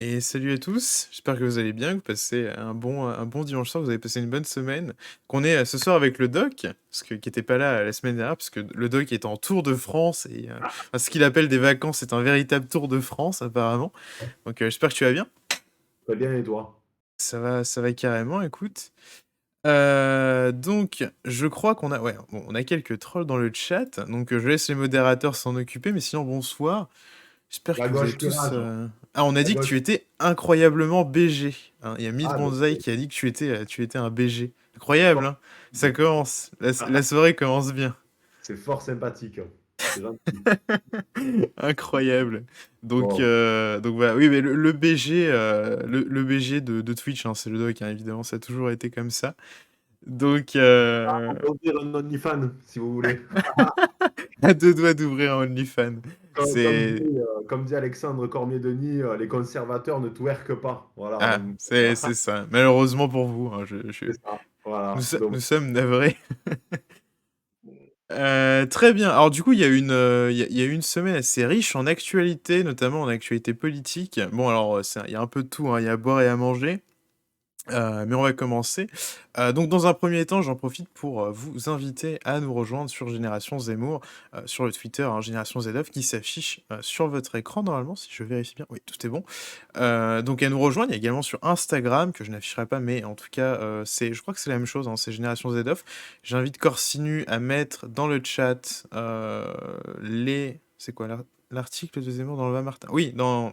Et salut à tous, j'espère que vous allez bien, que vous passez un bon dimanche soir, que vous avez passé une bonne semaine. Qu'on est ce soir avec le doc, qui était pas là la semaine dernière, parce que le doc est en tour de France, et enfin, ce qu'il appelle des vacances, c'est un véritable tour de France apparemment. Donc j'espère que tu vas bien. Très bien, et toi? Ça va carrément, écoute. Donc, je crois qu'on a, ouais, bon, on a quelques trolls dans le chat, donc je laisse les modérateurs s'en occuper, mais sinon, bonsoir. J'espère La que vous avez gauche qui tous. rage. Ah, on a La dit que gauche. tu étais incroyablement BG, hein. Il y a Miss Ah, mais Bonsaï qui a dit que tu étais un BG. c'est Incroyable, fort. hein. Ça commence. La soirée commence bien. C'est fort sympathique. C'est gentil. Incroyable. Bon. Donc voilà, oui, mais le BG, le BG de Twitch, hein, c'est le doc, hein, évidemment, ça a toujours été comme ça. Donc, On peut ouvrir un OnlyFans, si vous voulez. à deux doigts d'ouvrir un OnlyFans. C'est. Comme dit Alexandre Cormier-Denis, les conservateurs ne twerkent pas. Voilà, Ah, donc c'est ça. Malheureusement pour vous, hein, c'est ça. Voilà. nous Donc, sommes navrés. Très bien. Alors du coup, il y a il y a eu une semaine assez riche en actualité, notamment en actualité politique. Bon, alors, il y a un peu de tout, hein, il y a à boire et à manger. Mais on va commencer. Donc dans un premier temps, j'en profite pour, vous inviter à nous rejoindre sur Génération Zemmour, sur le Twitter, hein, Génération ZF qui s'affiche, sur votre écran normalement, si je vérifie bien. Oui, tout est bon. Donc à nous rejoindre, il y a également sur Instagram, que je n'afficherai pas, mais en tout cas, je crois que c'est la même chose, hein, c'est Génération ZF. J'invite Corsinu à mettre dans le chat, c'est quoi l'article de Zemmour dans le Var-Martin? Oui, dans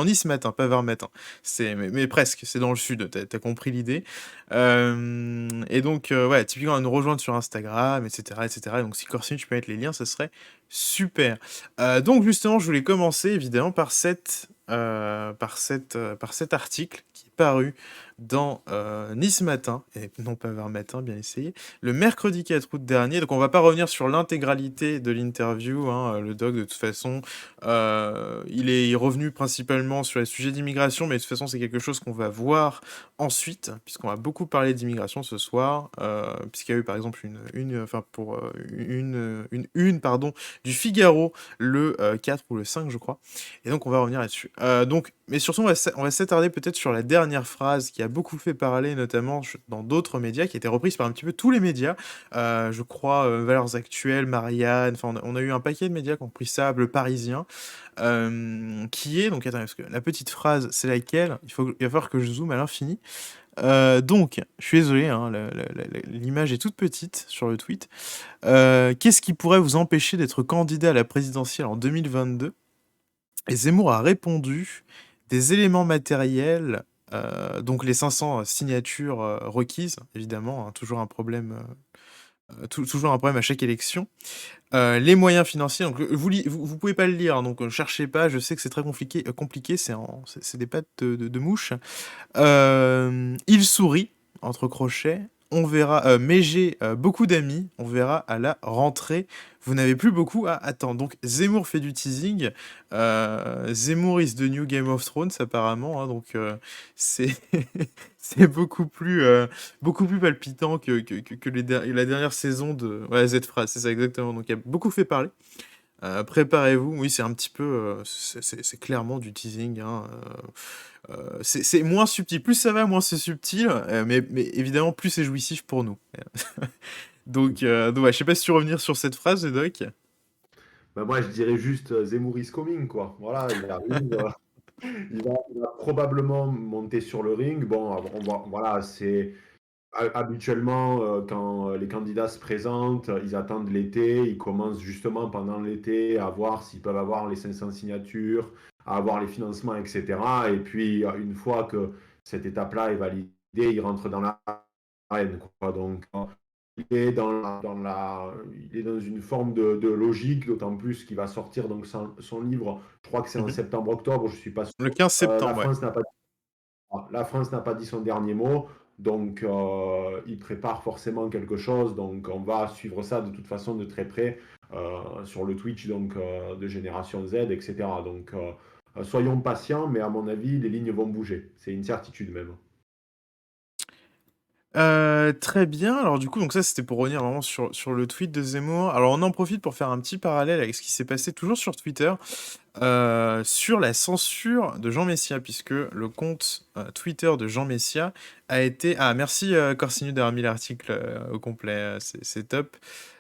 Nice Matin, pas Var-Matin. Mais presque, c'est dans le sud, t'as compris l'idée. Et donc, ouais, typiquement, à nous rejoindre sur Instagram, etc., etc. Donc, si Corsini, tu peux mettre les liens, ça serait super. Donc, justement, je voulais commencer, évidemment, par cet article qui est paru dans Nice Matin, et non pas Var Matin, bien essayé, le mercredi 4 août dernier. Donc, on va pas revenir sur l'intégralité de l'interview, hein, le doc, de toute façon, il est revenu principalement sur les sujets d'immigration, mais de toute façon, c'est quelque chose qu'on va voir ensuite, puisqu'on va beaucoup parler d'immigration ce soir, puisqu'il y a eu par exemple enfin pour pardon, du Figaro le 4 ou le 5, je crois. Et donc on va revenir là-dessus. Donc, mais surtout on va s'attarder peut-être sur la dernière phrase qui a beaucoup fait parler, notamment dans d'autres médias, qui a été reprise par un petit peu tous les médias. Je crois Valeurs Actuelles, Marianne, enfin on a eu un paquet de médias qui ont pris ça, Le Parisien, qui est, donc attendez, parce que la petite phrase, c'est laquelle? Il va falloir que je zoome à l'infini. Donc, je suis désolé, hein, l'image est toute petite sur le tweet. Qu'est-ce qui pourrait vous empêcher d'être candidat à la présidentielle en 2022? Et Zemmour a répondu des éléments matériels, donc les 500 signatures requises, évidemment, hein, toujours un problème à chaque élection. Les moyens financiers, donc vous pouvez pas le lire, hein, donc cherchez pas, je sais que c'est très compliqué, c'est des pattes de mouche. Il sourit, entre crochets. On verra, mais j'ai beaucoup d'amis. On verra à la rentrée. Vous n'avez plus beaucoup à attendre. Donc Zemmour fait du teasing. Zemmour is the new Game of Thrones apparemment, hein, donc c'est c'est beaucoup plus palpitant que la dernière saison de Z Phrase. C'est ça exactement. Donc il a beaucoup fait parler. Préparez-vous, oui, c'est un petit peu, c'est clairement du teasing, hein, c'est moins subtil. Plus ça va, moins c'est subtil, mais évidemment, plus c'est jouissif pour nous. Donc ouais, je sais pas si tu veux revenir sur cette phrase, Doc. ben moi, je dirais juste Zemmour is coming, quoi. Voilà, il arrive. Il va probablement monter sur le ring. Bon, voilà, c'est habituellement quand les candidats se présentent, ils attendent l'été, ils commencent justement pendant l'été à voir s'ils peuvent avoir les 500 signatures, à avoir les financements, etc. Et puis, une fois que cette étape-là est validée, ils rentrent dans l'arène, quoi. Donc, il est dans une forme de logique, d'autant plus qu'il va sortir donc son livre, je crois que c'est en Mhm. septembre-octobre, je ne suis pas sûr. Le 15 La septembre, ouais. France n'a pas La France n'a pas dit son dernier mot, donc il prépare forcément quelque chose. Donc on va suivre ça de toute façon de très près sur le Twitch donc, de Génération Z, etc. Donc soyons patients, mais à mon avis, les lignes vont bouger. C'est une certitude même. Très bien. Alors du coup, donc ça, c'était pour revenir vraiment sur le tweet de Zemmour. Alors on en profite pour faire un petit parallèle avec ce qui s'est passé toujours sur Twitter, sur la censure de Jean Messia, puisque le compte, Twitter de Jean Messia a été merci, Corsinu d'avoir mis l'article, au complet, c'est top.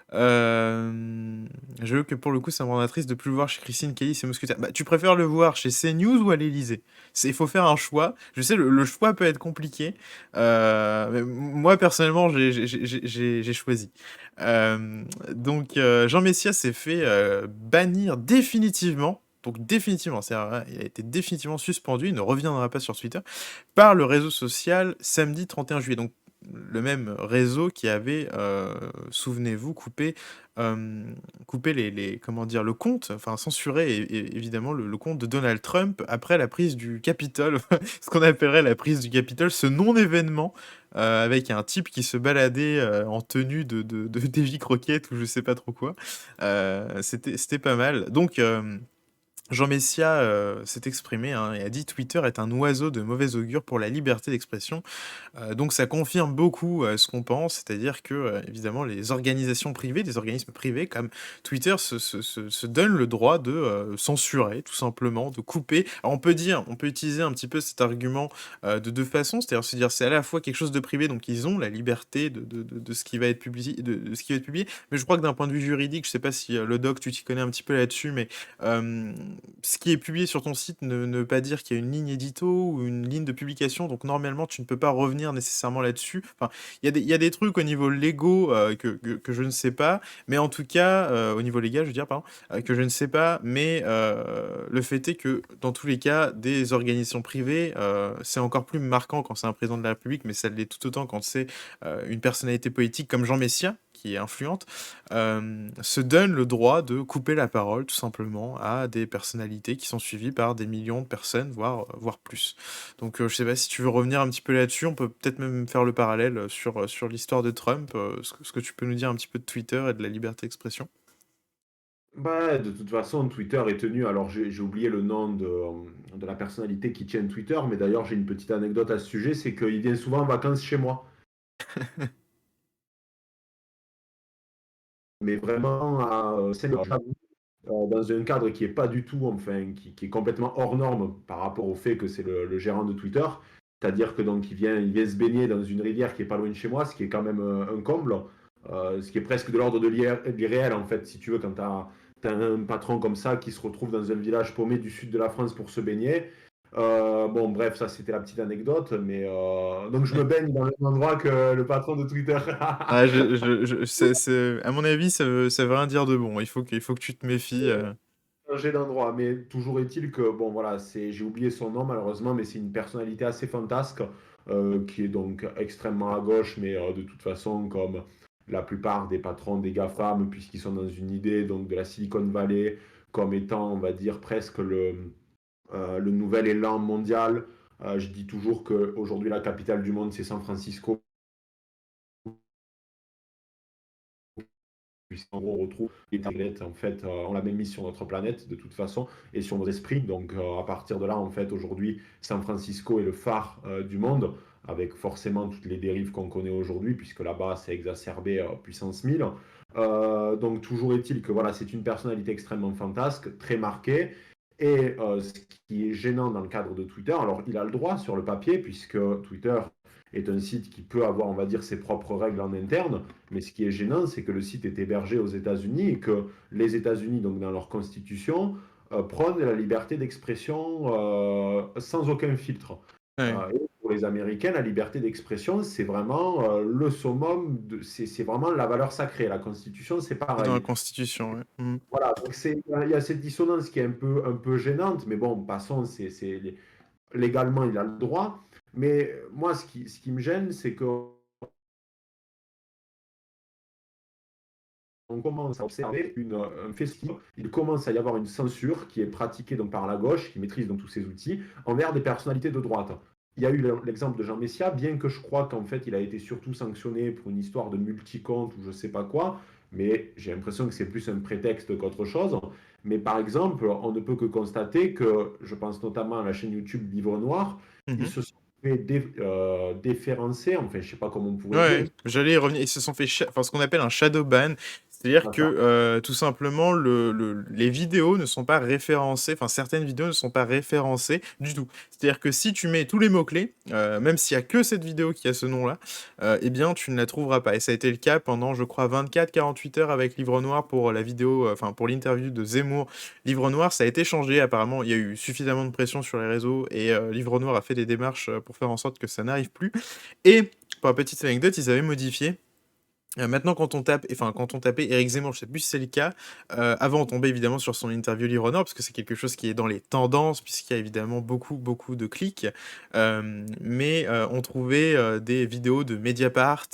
J'avoue que pour le coup, ça me rendra triste de plus le voir chez Christine Kelly, c'est Mousquetaire. Bah, tu préfères le voir chez CNews ou à l'Élysée? Il faut faire un choix. Je sais, le choix peut être compliqué. Mais moi, personnellement, j'ai choisi. Donc, Jean Messia s'est fait bannir définitivement. Donc, définitivement, c'est-à-dire, il a été définitivement suspendu, il ne reviendra pas sur Twitter, par le réseau social samedi 31 juillet. Donc, le même réseau qui avait, souvenez-vous, coupé comment dire, le compte, enfin censuré évidemment le compte de Donald Trump après la prise du Capitole, ce qu'on appellerait la prise du Capitole, ce non-événement, avec un type qui se baladait en tenue de Davy Crockett ou je sais pas trop quoi. C'était pas mal. Donc, Jean Messia s'est exprimé hein, et a dit Twitter est un oiseau de mauvais augure pour la liberté d'expression. Donc ça confirme beaucoup ce qu'on pense, c'est-à-dire que évidemment les organisations privées, des organismes privés comme Twitter se donnent le droit de censurer, tout simplement, de couper. Alors on peut utiliser un petit peu cet argument de deux façons, c'est-à-dire se dire c'est à la fois quelque chose de privé, donc ils ont la liberté de ce qui va être publié, de ce qui va être publié, mais je crois que d'un point de vue juridique, je sais pas si le doc tu t'y connais un petit peu là-dessus, mais euh, ce qui est publié sur ton site ne veut pas dire qu'il y a une ligne édito ou une ligne de publication, donc normalement tu ne peux pas revenir nécessairement là-dessus. Enfin, il y a des trucs au niveau légaux que je ne sais pas, mais en tout cas, au niveau légal, je veux dire, pardon, que je ne sais pas, mais le fait est que dans tous les cas, des organisations privées, c'est encore plus marquant quand c'est un président de la République, mais ça l'est tout autant quand c'est une personnalité politique comme Jean Messia, qui est influente, se donne le droit de couper la parole, tout simplement, à des personnalités qui sont suivies par des millions de personnes, voire plus. Donc, je sais pas si tu veux revenir un petit peu là-dessus, on peut peut-être même faire le parallèle sur l'histoire de Trump, ce que tu peux nous dire un petit peu de Twitter et de la liberté d'expression. Bah, de toute façon, Twitter est tenu. Alors, j'ai oublié le nom de la personnalité qui tient Twitter, mais d'ailleurs, j'ai une petite anecdote à ce sujet, c'est qu'il vient souvent en vacances chez moi. Mais vraiment à dans un cadre qui est pas du tout, enfin, qui est complètement hors norme par rapport au fait que c'est le gérant de Twitter. C'est-à-dire que donc il vient se baigner dans une rivière qui est pas loin de chez moi, ce qui est quand même un comble, ce qui est presque de l'ordre de l'irréel en fait, si tu veux, quand tu as un patron comme ça qui se retrouve dans un village paumé du sud de la France pour se baigner. Bon, bref, ça c'était la petite anecdote, mais donc je me baigne dans le même endroit que le patron de Twitter. Ah, à mon avis, ça veut rien dire de bon. Il faut que tu te méfies. Changer d'endroit, mais toujours est-il que, bon voilà, j'ai oublié son nom malheureusement, mais c'est une personnalité assez fantasque, qui est donc extrêmement à gauche, mais de toute façon, comme la plupart des patrons des GAFAM, puisqu'ils sont dans une idée donc de la Silicon Valley comme étant, on va dire, presque le nouvel élan mondial. Je dis toujours qu'aujourd'hui, la capitale du monde, c'est San Francisco. Puisqu'en gros, on retrouve les tablettes en fait ont la même mise sur notre planète de toute façon et sur nos esprits. Donc à partir de là, en fait, aujourd'hui, San Francisco est le phare du monde, avec forcément toutes les dérives qu'on connaît aujourd'hui, puisque là-bas, c'est exacerbé puissance 1000. Donc toujours est-il que voilà, c'est une personnalité extrêmement fantasque, très marquée. Et ce qui est gênant dans le cadre de Twitter, alors il a le droit sur le papier, puisque Twitter est un site qui peut avoir, on va dire, ses propres règles en interne, mais ce qui est gênant, c'est que le site est hébergé aux États-Unis et que les États-Unis, donc dans leur constitution, prônent la liberté d'expression sans aucun filtre. Ouais, Et pour les Américains, la liberté d'expression, c'est vraiment le summum, c'est vraiment la valeur sacrée. La constitution, c'est c'est dans la pareil. Constitution. Ouais. Mhm. Voilà, donc il y a cette dissonance qui est un peu gênante, mais bon, passons, légalement, il a le droit. Mais moi, ce qui me gêne, c'est qu'on commence à observer un festival. Il commence à y avoir une censure qui est pratiquée donc, par la gauche, qui maîtrise donc, tous ces outils, envers des personnalités de droite. Il y a eu l'exemple de Jean Messia, bien que je crois qu'en fait, il a été surtout sanctionné pour une histoire de multicompte ou je ne sais pas quoi, mais j'ai l'impression que c'est plus un prétexte qu'autre chose. Mais par exemple, on ne peut que constater que, je pense notamment à la chaîne YouTube Livre Noir, ils Mhm. se sont fait déférencer, enfin, je sais pas comment on pourrait dire. Ouais, j'allais y revenir. Ils se sont fait enfin, ce qu'on appelle un shadow ban, c'est-à-dire que, D'accord. tout simplement les vidéos ne sont pas référencées, enfin certaines vidéos ne sont pas référencées du tout. C'est-à-dire que si tu mets tous les mots-clés, même s'il y a que cette vidéo qui a ce nom-là, eh bien tu ne la trouveras pas et ça a été le cas pendant je crois 24-48 heures avec Livre Noir pour la vidéo, enfin pour l'interview de Zemmour. Livre Noir, ça a été changé apparemment, il y a eu suffisamment de pression sur les réseaux et Livre Noir a fait des démarches, pour faire en sorte que ça n'arrive plus et pour la petite anecdote, ils avaient modifié. Maintenant, quand on tapait Éric Zemmour, je sais plus si c'est le cas. Avant, on tombait évidemment sur son interview Livre Nord, parce que c'est quelque chose qui est dans les tendances, puisqu'il y a évidemment beaucoup, beaucoup de clics. Mais on trouvait des vidéos de Mediapart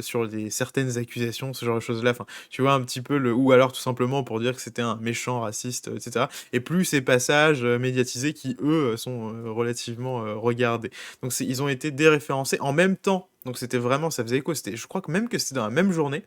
sur certaines accusations, ce genre de choses-là. Enfin, tu vois un petit peu ou alors tout simplement pour dire que c'était un méchant raciste, etc. Et plus ces passages médiatisés qui, eux, sont relativement regardés. Donc ils ont été déréférencés en même temps. Donc c'était vraiment, ça faisait écho. Je crois que même que c'était dans la même journée.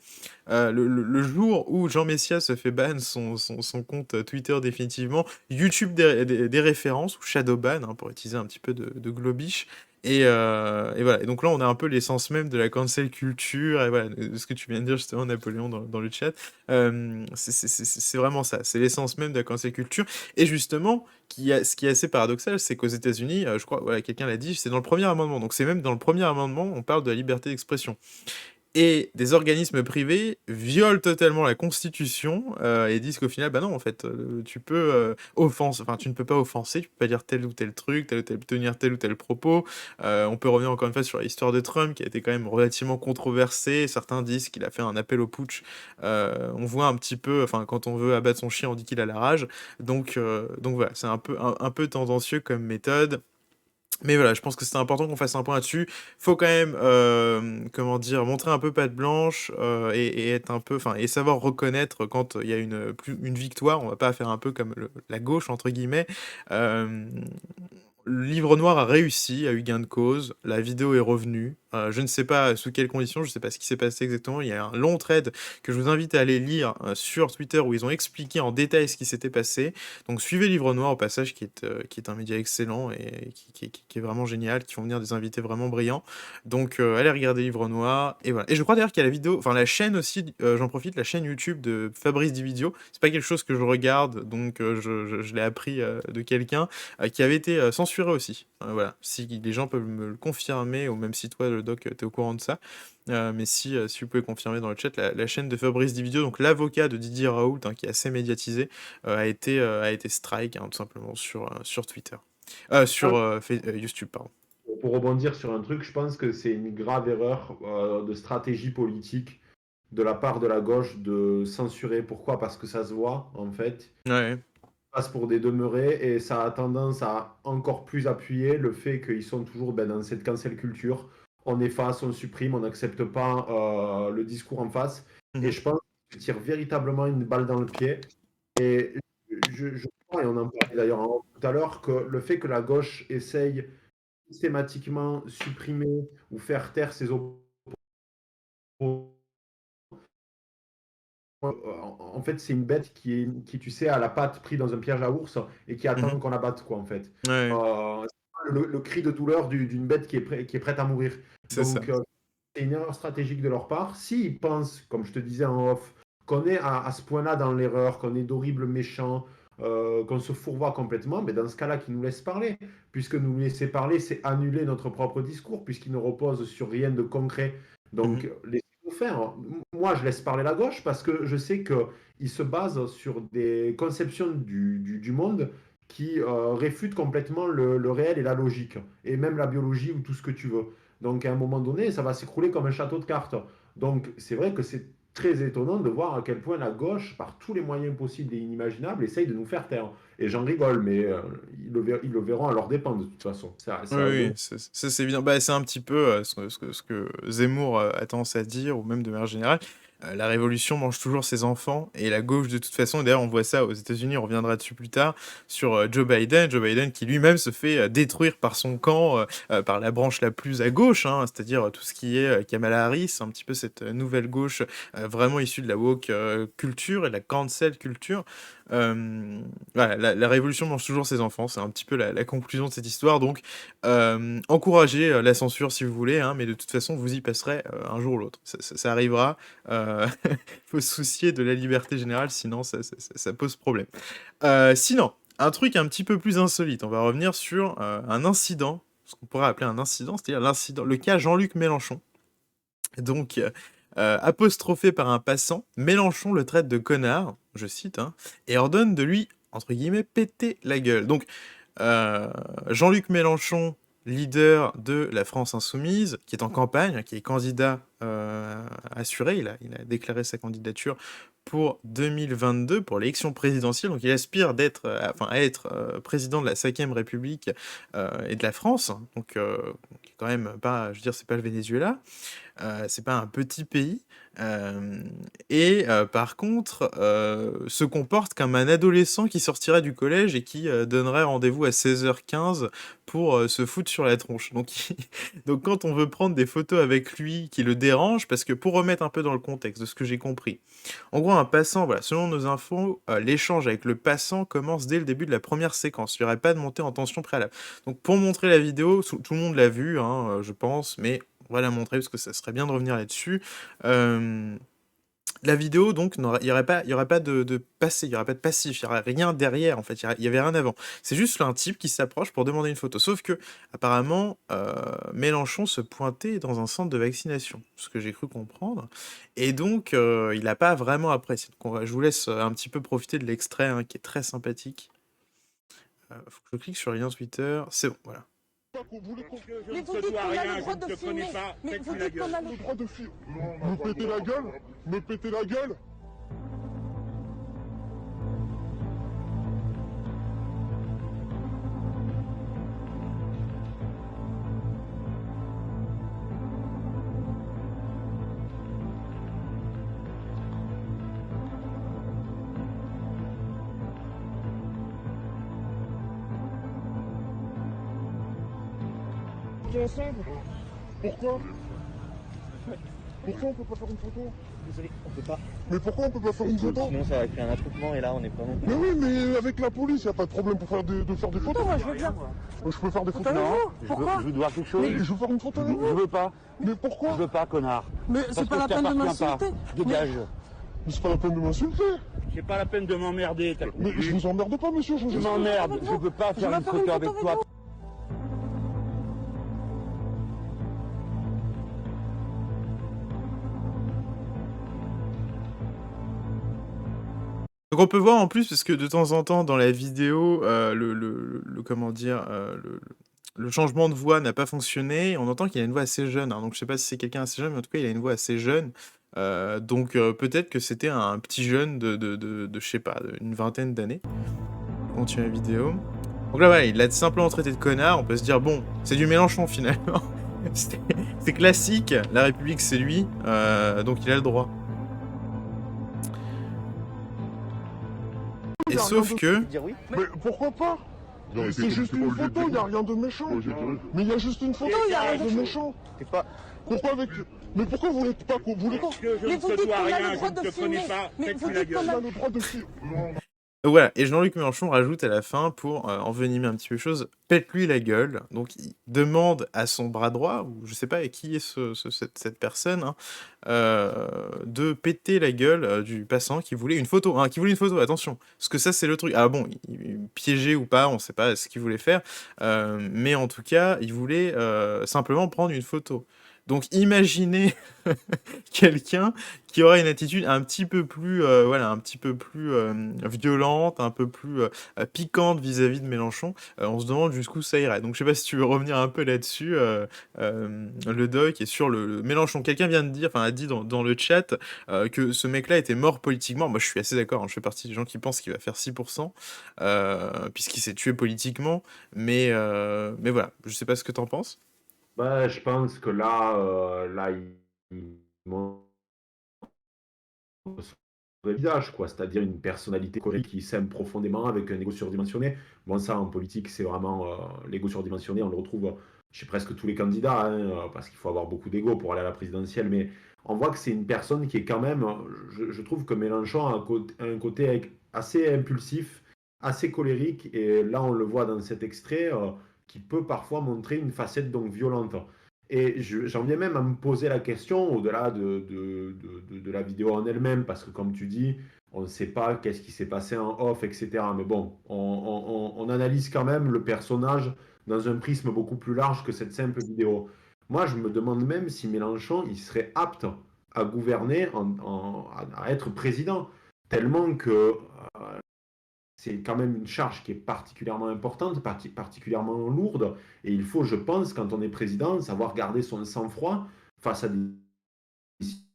Le jour où Jean Messia se fait ban son compte Twitter définitivement, YouTube des références, ou Shadowban, hein, pour utiliser un petit peu de globish. Et voilà. Et donc là, on a un peu l'essence même de la cancel culture, et voilà, de ce que tu viens de dire justement, Napoléon, dans le chat. C'est vraiment ça, c'est l'essence même de la cancel culture. Et justement, ce qui est assez paradoxal, c'est qu'aux États-Unis, je crois, voilà, quelqu'un l'a dit, c'est dans le premier amendement. Donc c'est même dans le premier amendement, on parle de la liberté d'expression. Et des organismes privés violent totalement la constitution, et disent qu'au final, bah non, en fait, tu peux, enfin, tu ne peux pas offenser, tu peux pas dire tel ou tel truc, tenir tel ou tel propos. On peut revenir encore une fois sur l'histoire de Trump, qui a été quand même relativement controversée. Certains disent qu'il a fait un appel au putsch. On voit un petit peu, enfin, quand on veut abattre son chien, on dit qu'il a la rage. Donc voilà, c'est un peu tendancieux comme méthode. Mais voilà, je pense que c'est important qu'on fasse un point là-dessus. Faut quand même, comment dire, montrer un peu patte blanche, et être un peu, enfin, et savoir reconnaître quand il y a une victoire. On va pas faire un peu comme la gauche entre guillemets. Euh, le livre noir a réussi, a eu gain de cause, la vidéo est revenue. Je ne sais pas sous quelles conditions, je ne sais pas ce qui s'est passé exactement. Il y a un long thread que je vous invite à aller lire sur Twitter où ils ont expliqué en détail ce qui s'était passé. Donc suivez Livre Noir au passage, qui est un média excellent et qui est vraiment génial, qui font venir des invités vraiment brillants. Donc allez regarder Livre Noir. Et voilà. Et je crois d'ailleurs qu'il y a la vidéo, enfin la chaîne aussi, j'en profite, la chaîne YouTube de Fabrice Dividio. C'est pas quelque chose que je regarde, donc je l'ai appris de quelqu'un qui avait été censuré aussi. Voilà, si les gens peuvent me le confirmer, ou même si toi, le doc, t'es au courant de ça. Mais si vous pouvez confirmer dans le chat, la chaîne de Fabrice Dividio, donc l'avocat de Didier Raoult, hein, qui est assez médiatisé, a été strike, hein, tout simplement, sur Twitter. Sur YouTube, pardon. Pour rebondir sur un truc, je pense que c'est une grave erreur de stratégie politique de la part de la gauche de censurer. Pourquoi? Parce que ça se voit, en fait. Ouais. Passe pour des demeurés et ça a tendance à encore plus appuyer le fait qu'ils sont toujours dans cette cancel culture. On efface, on supprime, on n'accepte pas le discours en face. Et Mhm. je pense que tire véritablement une balle dans le pied. Et je crois, et on en parlait d'ailleurs en off tout à l'heure, que le fait que la gauche essaye systématiquement supprimer ou faire taire ses opposants, en fait, c'est une bête qui, tu sais, a la patte prise dans un piège à ours et qui attend Mhm. qu'on la batte, quoi, en fait. Ouais, C'est le cri de douleur d'une bête qui est prête à mourir. c'est ça. Donc, c'est une erreur stratégique de leur part. S'ils pensent, comme je te disais en off, qu'on est à ce point-là dans l'erreur, qu'on est d'horribles méchants, qu'on se fourvoie complètement, mais dans ce cas-là, qu'ils nous laissent parler. Puisque nous laisser parler, c'est annuler notre propre discours, puisqu'il ne repose sur rien de concret. Mhm. Donc, laissez-nous faire. Moi, je laisse parler la gauche parce que je sais qu'ils se basent sur des conceptions du monde qui réfutent complètement le réel et la logique, et même la biologie ou tout ce que tu veux. Donc, à un moment donné, ça va s'écrouler comme un château de cartes. Donc, c'est vrai que c'est très étonnant de voir à quel point la gauche, par tous les moyens possibles et inimaginables, essaye de nous faire taire. Et j'en rigole, mais ils le verront à leur dépens de toute façon. Oui, C'est à eux de... oui, c'est évident. Bah, c'est un petit peu ce que Zemmour a tendance à dire, ou même de manière générale. La révolution mange toujours ses enfants, et la gauche, de toute façon, et d'ailleurs, on voit ça aux États-Unis, on reviendra dessus plus tard, sur Joe Biden. Joe Biden qui lui-même se fait détruire par son camp, par la branche la plus à gauche, hein, c'est-à-dire tout ce qui est Kamala Harris, un petit peu cette nouvelle gauche vraiment issue de la woke culture et de la cancel culture. Voilà, la révolution mange toujours ses enfants, c'est un petit peu la conclusion de cette histoire, donc encouragez, la censure si vous voulez, hein, mais de toute façon, vous y passerez, un jour ou l'autre. Ça arrivera, faut se soucier de la liberté générale, sinon ça pose problème. Sinon, un truc un petit peu plus insolite, on va revenir sur, un incident, ce qu'on pourrait appeler un incident, c'est-à-dire le cas Jean-Luc Mélenchon. Donc, apostrophé par un passant, Mélenchon le traite de connard, je cite, hein, et ordonne de lui, entre guillemets, «péter la gueule». Donc, heu, Jean-Luc Mélenchon, leader de la France insoumise, qui est en campagne, hein, qui est candidat, assuré, il a déclaré sa candidature pour 2022, pour l'élection présidentielle, donc il aspire à être, président de la 5e République, et de la France, donc qui est quand même pas, je veux dire, c'est pas le Venezuela. C'est pas un petit pays, hem par contre, se comporte comme un adolescent qui sortirait du collège et qui, donnerait rendez-vous à 16h15 pour, se foutre sur la tronche. Donc donc quand on veut prendre des photos avec lui qui le dérangent, parce que pour remettre un peu dans le contexte de ce que j'ai compris, en gros un passant, voilà, selon nos infos, l'échange avec le passant commence dès le début de la première séquence. Il y aurait pas de montée en tension préalable. Donc pour montrer la vidéo, tout le monde l'a vue, hein, je pense, mais on va la montrer parce que ça serait bien de revenir là-dessus. Hem, la vidéo donc il y aurait pas de passé, il y aurait pas de passif, il y aurait rien derrière en fait, il y avait rien avant. C'est juste un type qui s'approche pour demander une photo. Sauf qu'apparemment, Mélenchon se pointait dans un centre de vaccination, ce que j'ai cru comprendre et donc il a pas vraiment apprécié. Donc je vous laisse, un petit peu profiter de l'extrait, hein, qui est très sympathique. Faut que je clique sur le lien Twitter. C'est bon, voilà. Je ne te dois rien, je ne te connais pas, pète-lui la gueule. Le droit de filmer. Me péter la gueule. Me péter la gueule. Ensemble. Pourquoi? Pourquoi on peut pas faire une photo? Désolé, on peut pas. Mais pourquoi on peut pas faire une photo? Sinon ça va créer un attroupement et là on est pas non plus. Mais oui, mais avec la police, y a pas de problème pour faire de faire des photos. Moi je veux bien. Je peux faire des photos. Non, Pourquoi? je veux voir quelque chose. Je veux faire une photo avec Je vous. veux pas. Mais pourquoi? Je veux pas, connard. Mais Parce c'est que pas la je peine de t'appartiens pas. m'insulter. Dégage. Mais c'est pas la peine de m'insulter. C'est pas la peine de m'emmerder. Mais je vous emmerde pas, monsieur. Je m'emmerde. Je veux pas faire une photo avec toi. Donc on peut voir en plus, parce que de temps en temps dans la vidéo, le comment dire? Le changement de voix n'a pas fonctionné. On entend qu'il a une voix assez jeune, hein, donc je sais pas si c'est quelqu'un assez jeune, mais en tout cas il a une voix assez jeune. Donc peut-être que c'était un petit jeune de je sais pas, une vingtaine d'années. On continue la vidéo. Donc là, voilà, il l'a simplement traité de connard. On peut se dire: «Bon, c'est du Mélenchon finalement». C'est classique, la République c'est lui, donc il a le droit. Et sauf que Dire oui. Mais pourquoi pas? C'est juste une photo, y a rien de méchant. Mais y a juste une photo, y a rien de méchant. T'es pas. Pourquoi avec... Mais pourquoi vous voulez pas... Vous voulez... Je ne te dois rien, je ne te connais pas, pète-lui la gueule. Il a le droit de filmer. voilà, et Jean-Luc Mélenchon rajoute à la fin pour, envenimer un petit peu les choses: «Pète-lui la gueule». Donc il demande à son bras droit, ou je sais pas qui est cette personne, hein, de péter la gueule, du passant qui voulait une photo, hein, attention. Parce que ça, c'est le truc. Ah bon, piégé ou pas, on sait pas ce qu'il voulait faire, mais en tout cas, il voulait, simplement prendre une photo. Donc imaginez quelqu'un qui aurait une attitude un petit peu plus, voilà, un petit peu plus, violente, un peu plus, piquante vis-à-vis de Mélenchon, on se demande jusqu'où ça irait. Donc je sais pas si tu veux revenir un peu là-dessus, le doc et sur le Mélenchon. Quelqu'un vient de dire, enfin a dit dans le chat, que ce mec-là était mort politiquement. Moi je suis assez d'accord, hein, je fais partie des gens qui pensent qu'il va faire 6 puisqu'il s'est tué politiquement, mais voilà, je sais pas ce que tu en penses? Bah, je pense que là, il montre son vrai visage, quoi. C'est-à-dire une personnalité colérique qui s'aime profondément avec un ego surdimensionné. Bon, ça, en politique, c'est vraiment l'ego surdimensionné. On le retrouve chez presque tous les candidats, hein, parce qu'il faut avoir beaucoup d'ego pour aller à la présidentielle. Mais on voit que c'est une personne qui est quand même. Je trouve que Mélenchon a un côté assez impulsif, assez colérique, et là on le voit dans cet extrait, qui peut parfois montrer une facette donc violente. Et j'en viens même à me poser la question, au-delà de la vidéo en elle-même, parce que comme tu dis, on ne sait pas qu'est-ce qui s'est passé en off, etc. Mais bon, on analyse quand même le personnage dans un prisme beaucoup plus large que cette simple vidéo. Moi, je me demande même si Mélenchon, il serait apte à gouverner, à être président, tellement que c'est quand même une charge qui est particulièrement importante, particulièrement lourde, et il faut, je pense, quand on est président, savoir garder son sang-froid face à des situations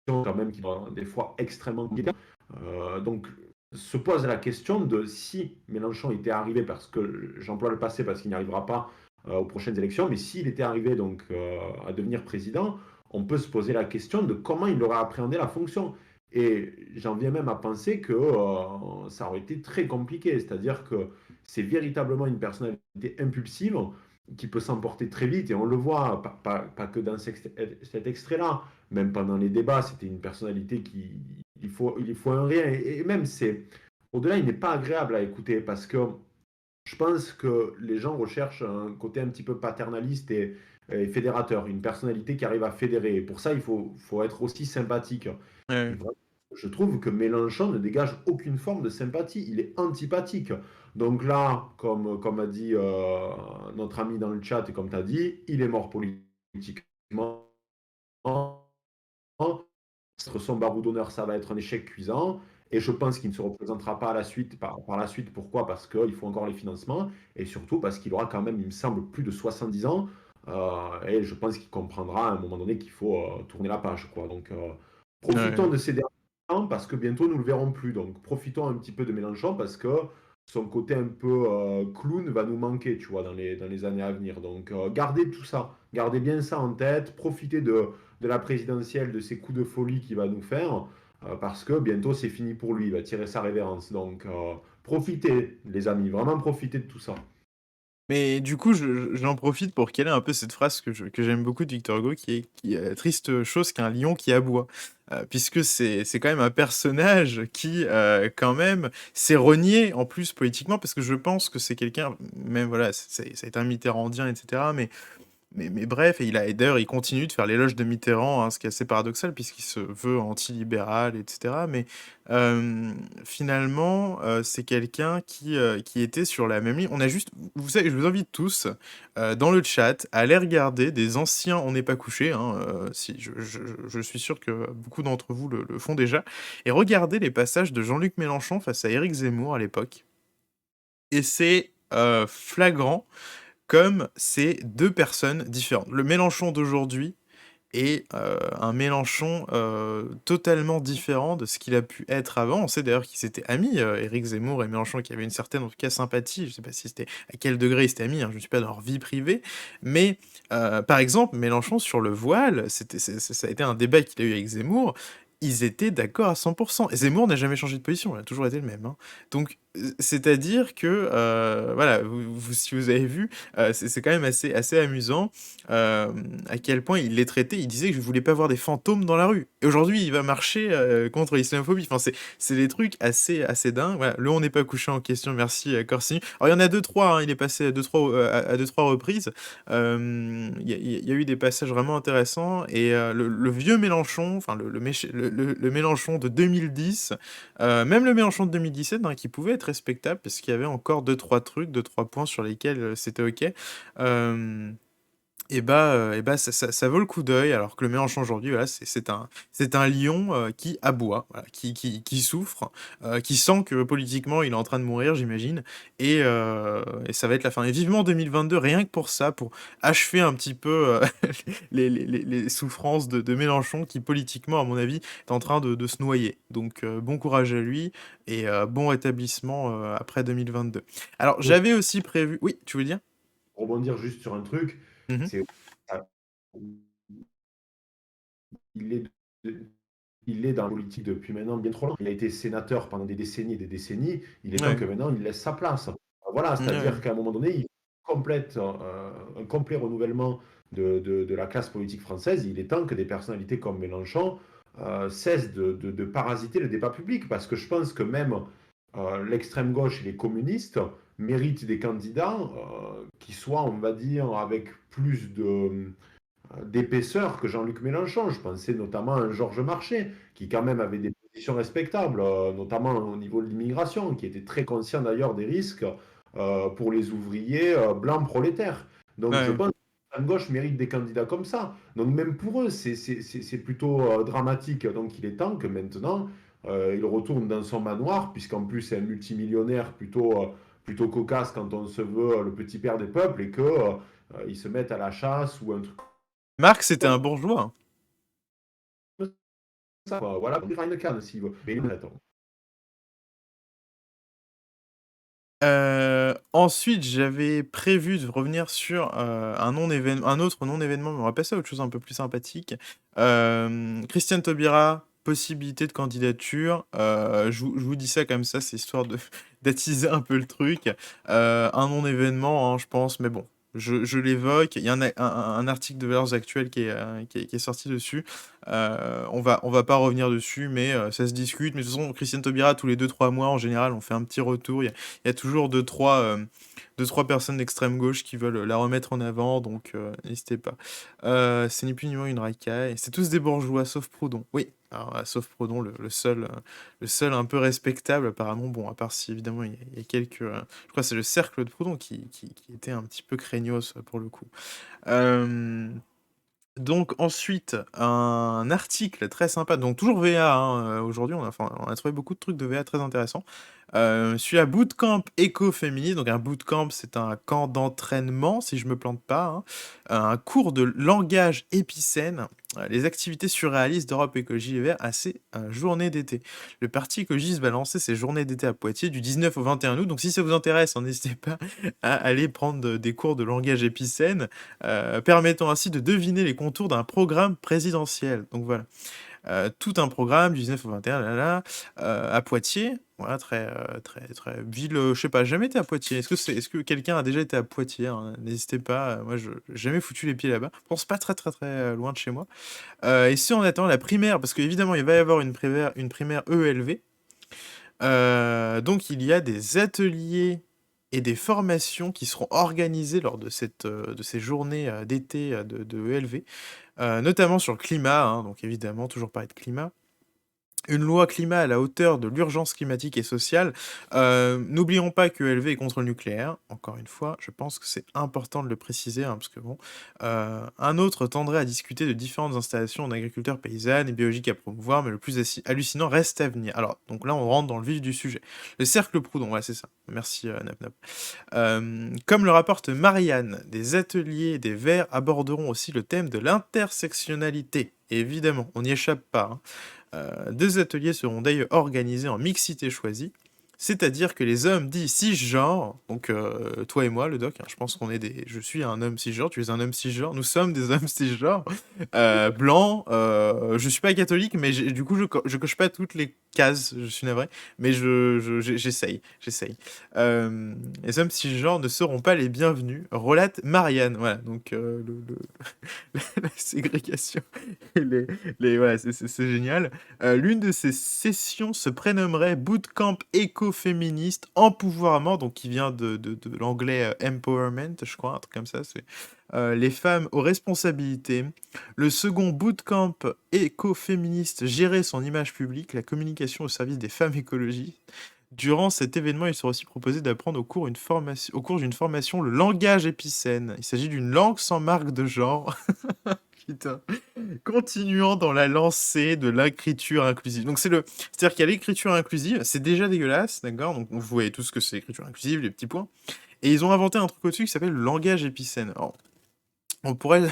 quand même qui sont des fois extrêmement compliquées. Donc, se pose la question de si Mélenchon était arrivé, parce que j'emploie le passé parce qu'il n'y arrivera pas aux prochaines élections, mais s'il était arrivé donc à devenir président, on peut se poser la question de comment il aurait appréhendé la fonction. Et j'en viens même à penser que ça aurait été très compliqué, c'est-à-dire que c'est véritablement une personnalité impulsive qui peut s'emporter très vite, et on le voit, pas que dans cet extrait-là, même pendant les débats, c'était une personnalité qui, il faut un rien, et même au-delà, il n'est pas agréable à écouter, parce que je pense que les gens recherchent un côté un petit peu paternaliste et fédérateur, une personnalité qui arrive à fédérer. Et pour ça, faut être aussi sympathique. Et Ouais. vraiment, je trouve que Mélenchon ne dégage aucune forme de sympathie. Il est antipathique. Donc là, comme a dit notre ami dans le chat et comme tu as dit, il est mort politiquement. Son barreau d'honneur, ça va être un échec cuisant. Et je pense qu'il ne se représentera pas à la suite, par la suite. Pourquoi? Parce qu'il faut encore les financements. Et surtout parce qu'il aura quand même, il me semble, plus de 70 ans. Et je pense qu'il comprendra à un moment donné qu'il faut tourner la page, quoi. Donc, profitons Ouais. de ces derniers temps parce que bientôt, nous ne le verrons plus. Donc, profitons un petit peu de Mélenchon parce que son côté un peu clown va nous manquer, tu vois, dans les années à venir. Donc, gardez tout ça. Gardez bien ça en tête. Profitez de la présidentielle, de ces coups de folie qu'il va nous faire, parce que bientôt c'est fini pour lui, il va tirer sa révérence. Donc profitez, les amis, vraiment profitez de tout ça. Mais du coup, j'en profite pour caler un peu cette phrase que j'aime beaucoup de Victor Hugo, triste chose qu'un lion qui aboie. Puisque c'est quand même un personnage qui, quand même, s'est renié en plus politiquement, parce que je pense que c'est quelqu'un, même voilà, ça a été un mitterrandien, etc. Mais bref, et d'ailleurs, il continue de faire l'éloge de Mitterrand, hein, ce qui est assez paradoxal puisqu'il se veut antilibéral, etc. Mais finalement, c'est quelqu'un qui était sur la même ligne. On a juste, vous savez, je vous invite tous dans le chat à aller regarder des anciens On n'est pas couché. Hein, si, je suis sûr que beaucoup d'entre vous le font déjà. Et regardez les passages de Jean-Luc Mélenchon face à Éric Zemmour à l'époque. Et c'est flagrant comme c'est deux personnes différentes. Le Mélenchon d'aujourd'hui est un Mélenchon totalement différent de ce qu'il a pu être avant. On sait d'ailleurs qu'ils étaient amis, Éric Zemmour et Mélenchon, qui avaient une certaine, en tout cas, sympathie. Je ne sais pas si c'était à quel degré ils étaient amis, hein, je ne suis pas dans leur vie privée. Mais, par exemple, Mélenchon sur le voile, ça a été un débat qu'il a eu avec Zemmour. Ils étaient d'accord à 100%. Et Zemmour n'a jamais changé de position, il a toujours été le même. Hein. Donc, c'est-à-dire que, voilà, si vous avez vu, c'est quand même assez amusant à quel point il les traitait. Il disait que je voulais pas voir des fantômes dans la rue. Et aujourd'hui, il va marcher contre l'islamophobie. Enfin, c'est des trucs assez dingues. Voilà, le on n'est pas couché en question. Merci Corsini. Alors il y en a deux trois. Hein, il est passé à deux trois reprises. Il y a eu des passages vraiment intéressants. Et le vieux Mélenchon, enfin le Mélenchon de 2010, même le Mélenchon de 2017, hein, qui pouvait être respectable parce qu'il y avait encore deux trois trucs, deux trois points sur lesquels c'était ok. Euh, et bah ça vaut le coup d'œil, alors que le Mélenchon aujourd'hui, voilà, c'est un lion qui aboie, voilà, qui souffre, qui sent que politiquement il est en train de mourir, j'imagine, et ça va être la fin. Et vivement 2022, rien que pour ça, pour achever un petit peu les souffrances de Mélenchon, qui politiquement, à mon avis, est en train de se noyer. Donc bon courage à lui, et bon rétablissement après 2022. Alors Pour j'avais aussi prévu... Oui, tu veux dire? rebondir juste sur un truc, Mhm. c'est il est, il est dans la politique depuis maintenant bien trop longtemps. Il a été sénateur pendant des décennies et des décennies. Il est temps Ouais. que maintenant il laisse sa place. Voilà, Ouais. c'est-à-dire qu'à un moment donné, il complète un complet renouvellement de la classe politique française. Il est temps que des personnalités comme Mélenchon cesse de parasiter le débat public, parce que je pense que même l'extrême gauche et les communistes méritent des candidats qui soient, on va dire, avec plus d'épaisseur que Jean-Luc Mélenchon. Je pensais notamment à un Georges Marchais, qui quand même avait des positions respectables, notamment au niveau de l'immigration, qui était très conscient d'ailleurs des risques pour les ouvriers blancs prolétaires. Donc je Ouais. pense que la gauche mérite des candidats comme ça. Donc même pour eux, c'est plutôt dramatique. Donc il est temps que maintenant, il retourne dans son manoir, puisqu'en plus c'est un multimillionnaire plutôt cocasse quand on se veut le petit père des peuples, et qu'il se mette à la chasse ou un truc Marx, c'était un bourgeois, hein. ça, voilà, pour faire une canne s'il veut. Mais attends. Ensuite, j'avais prévu de revenir sur un autre non-événement, mais on va passer à autre chose un peu plus sympathique. Christiane Taubira, possibilité de candidature. Je vous dis ça comme ça, c'est histoire de d'attiser un peu le truc. Un non-événement, hein, je pense, mais bon, je l'évoque. Il y a un article de Valeurs Actuelles qui est sorti dessus. On va pas revenir dessus, mais ça se discute. Mais de toute façon, Christiane Taubira, tous les 2-3 mois, en général, on fait un petit retour. Il y a toujours deux, trois personnes d'extrême gauche qui veulent la remettre en avant, donc n'hésitez pas. C'est ni plus ni moins une racaille. C'est tous des bourgeois, sauf Proudhon. Oui, alors, sauf Proudhon, le seul un peu respectable, apparemment. Bon, à part si, évidemment, il y a quelques... je crois que c'est le cercle de Proudhon qui était un petit peu craignos, pour le coup. Euh, donc ensuite, un article très sympa, donc toujours VA, hein, aujourd'hui, on a trouvé beaucoup de trucs de VA très intéressants. Celui-là, Bootcamp écoféministe. Donc un bootcamp, c'est un camp d'entraînement, si je me plante pas, hein. Un cours de langage épicène, les activités surréalistes d'Europe Écologie Les Verts à ces journées d'été. Le parti écologiste va lancer ses journées d'été à Poitiers du 19 au 21 août. Donc si ça vous intéresse, hein, n'hésitez pas à aller prendre des cours de langage épicène, permettant ainsi de deviner les contours d'un programme présidentiel. Donc voilà. Tout un programme du 19 au 21, à Poitiers. Voilà, très ville, je sais pas, j'ai jamais été à Poitiers. Est-ce que quelqu'un a déjà été à Poitiers, hein? N'hésitez pas, moi j'ai jamais foutu les pieds là-bas. Je pense pas très loin de chez moi. Et si on attend la primaire, parce qu'évidemment il va y avoir une primaire ELV, donc il y a des ateliers et des formations qui seront organisées lors de ces journées d'été de ELV, notamment sur le climat, hein, donc évidemment, toujours parler de climat. Une loi climat à la hauteur de l'urgence climatique et sociale. N'oublions pas que ELV est contre le nucléaire. Encore une fois, je pense que c'est important de le préciser, hein, parce que bon, un autre tendrait à discuter de différentes installations d'agriculteurs paysannes et biologiques à promouvoir, mais le plus hallucinant reste à venir. Alors, donc là, on rentre dans le vif du sujet. Le cercle Proudhon, ouais, c'est ça. Merci, Nap Nap. Comme le rapporte Marianne, des ateliers des Verts aborderont aussi le thème de l'intersectionnalité. Évidemment, on n'y échappe pas, hein. Deux ateliers seront d'ailleurs organisés en mixité choisie, c'est-à-dire que les hommes dits cisgenres, donc toi et moi, le doc, hein, je pense qu'on est je suis un homme cisgenre, tu es un homme cisgenre, nous sommes des hommes cisgenres, blancs, je suis pas catholique, mais du coup je coche pas toutes les cases, je suis navré, mais j'essaye. Les hommes cisgenres ne seront pas les bienvenus, relate Marianne, voilà, donc la ségrégation, et voilà, c'est génial. L'une de ces sessions se prénommerait Bootcamp écoféministe empouvoirment, donc qui vient de l'anglais empowerment, je crois, un truc comme ça. C'est les femmes aux responsabilités. Le second Bootcamp écoféministe gérer son image publique, la communication au service des femmes écologistes. Durant cet événement, il sera aussi proposé d'apprendre au cours d'une formation le langage épicène. Il s'agit d'une langue sans marque de genre. Putain. Continuant dans la lancée de l'écriture inclusive. Donc c'est-à-dire qu'il y a l'écriture inclusive, c'est déjà dégueulasse, d'accord? Donc vous voyez tout ce que c'est l'écriture inclusive, les petits points. Et ils ont inventé un truc au-dessus qui s'appelle le langage épicène. Alors, on pourrait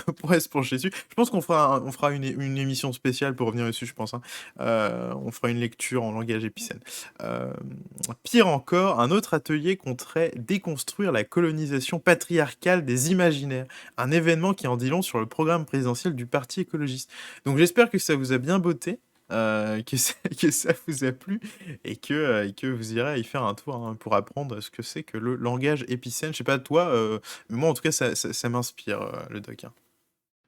se pencher dessus. Je pense qu'on fera une émission spéciale pour revenir dessus, je pense, hein. On fera une lecture en langage épicène. Pire encore, un autre atelier compterait déconstruire la colonisation patriarcale des imaginaires. Un événement qui en dit long sur le programme présidentiel du Parti écologiste. Donc j'espère que ça vous a bien botté. Que ça vous a plu et que vous irez y faire un tour, hein, pour apprendre ce que c'est que le langage épicène. Je sais pas toi, mais moi en tout cas ça m'inspire, le doc, hein.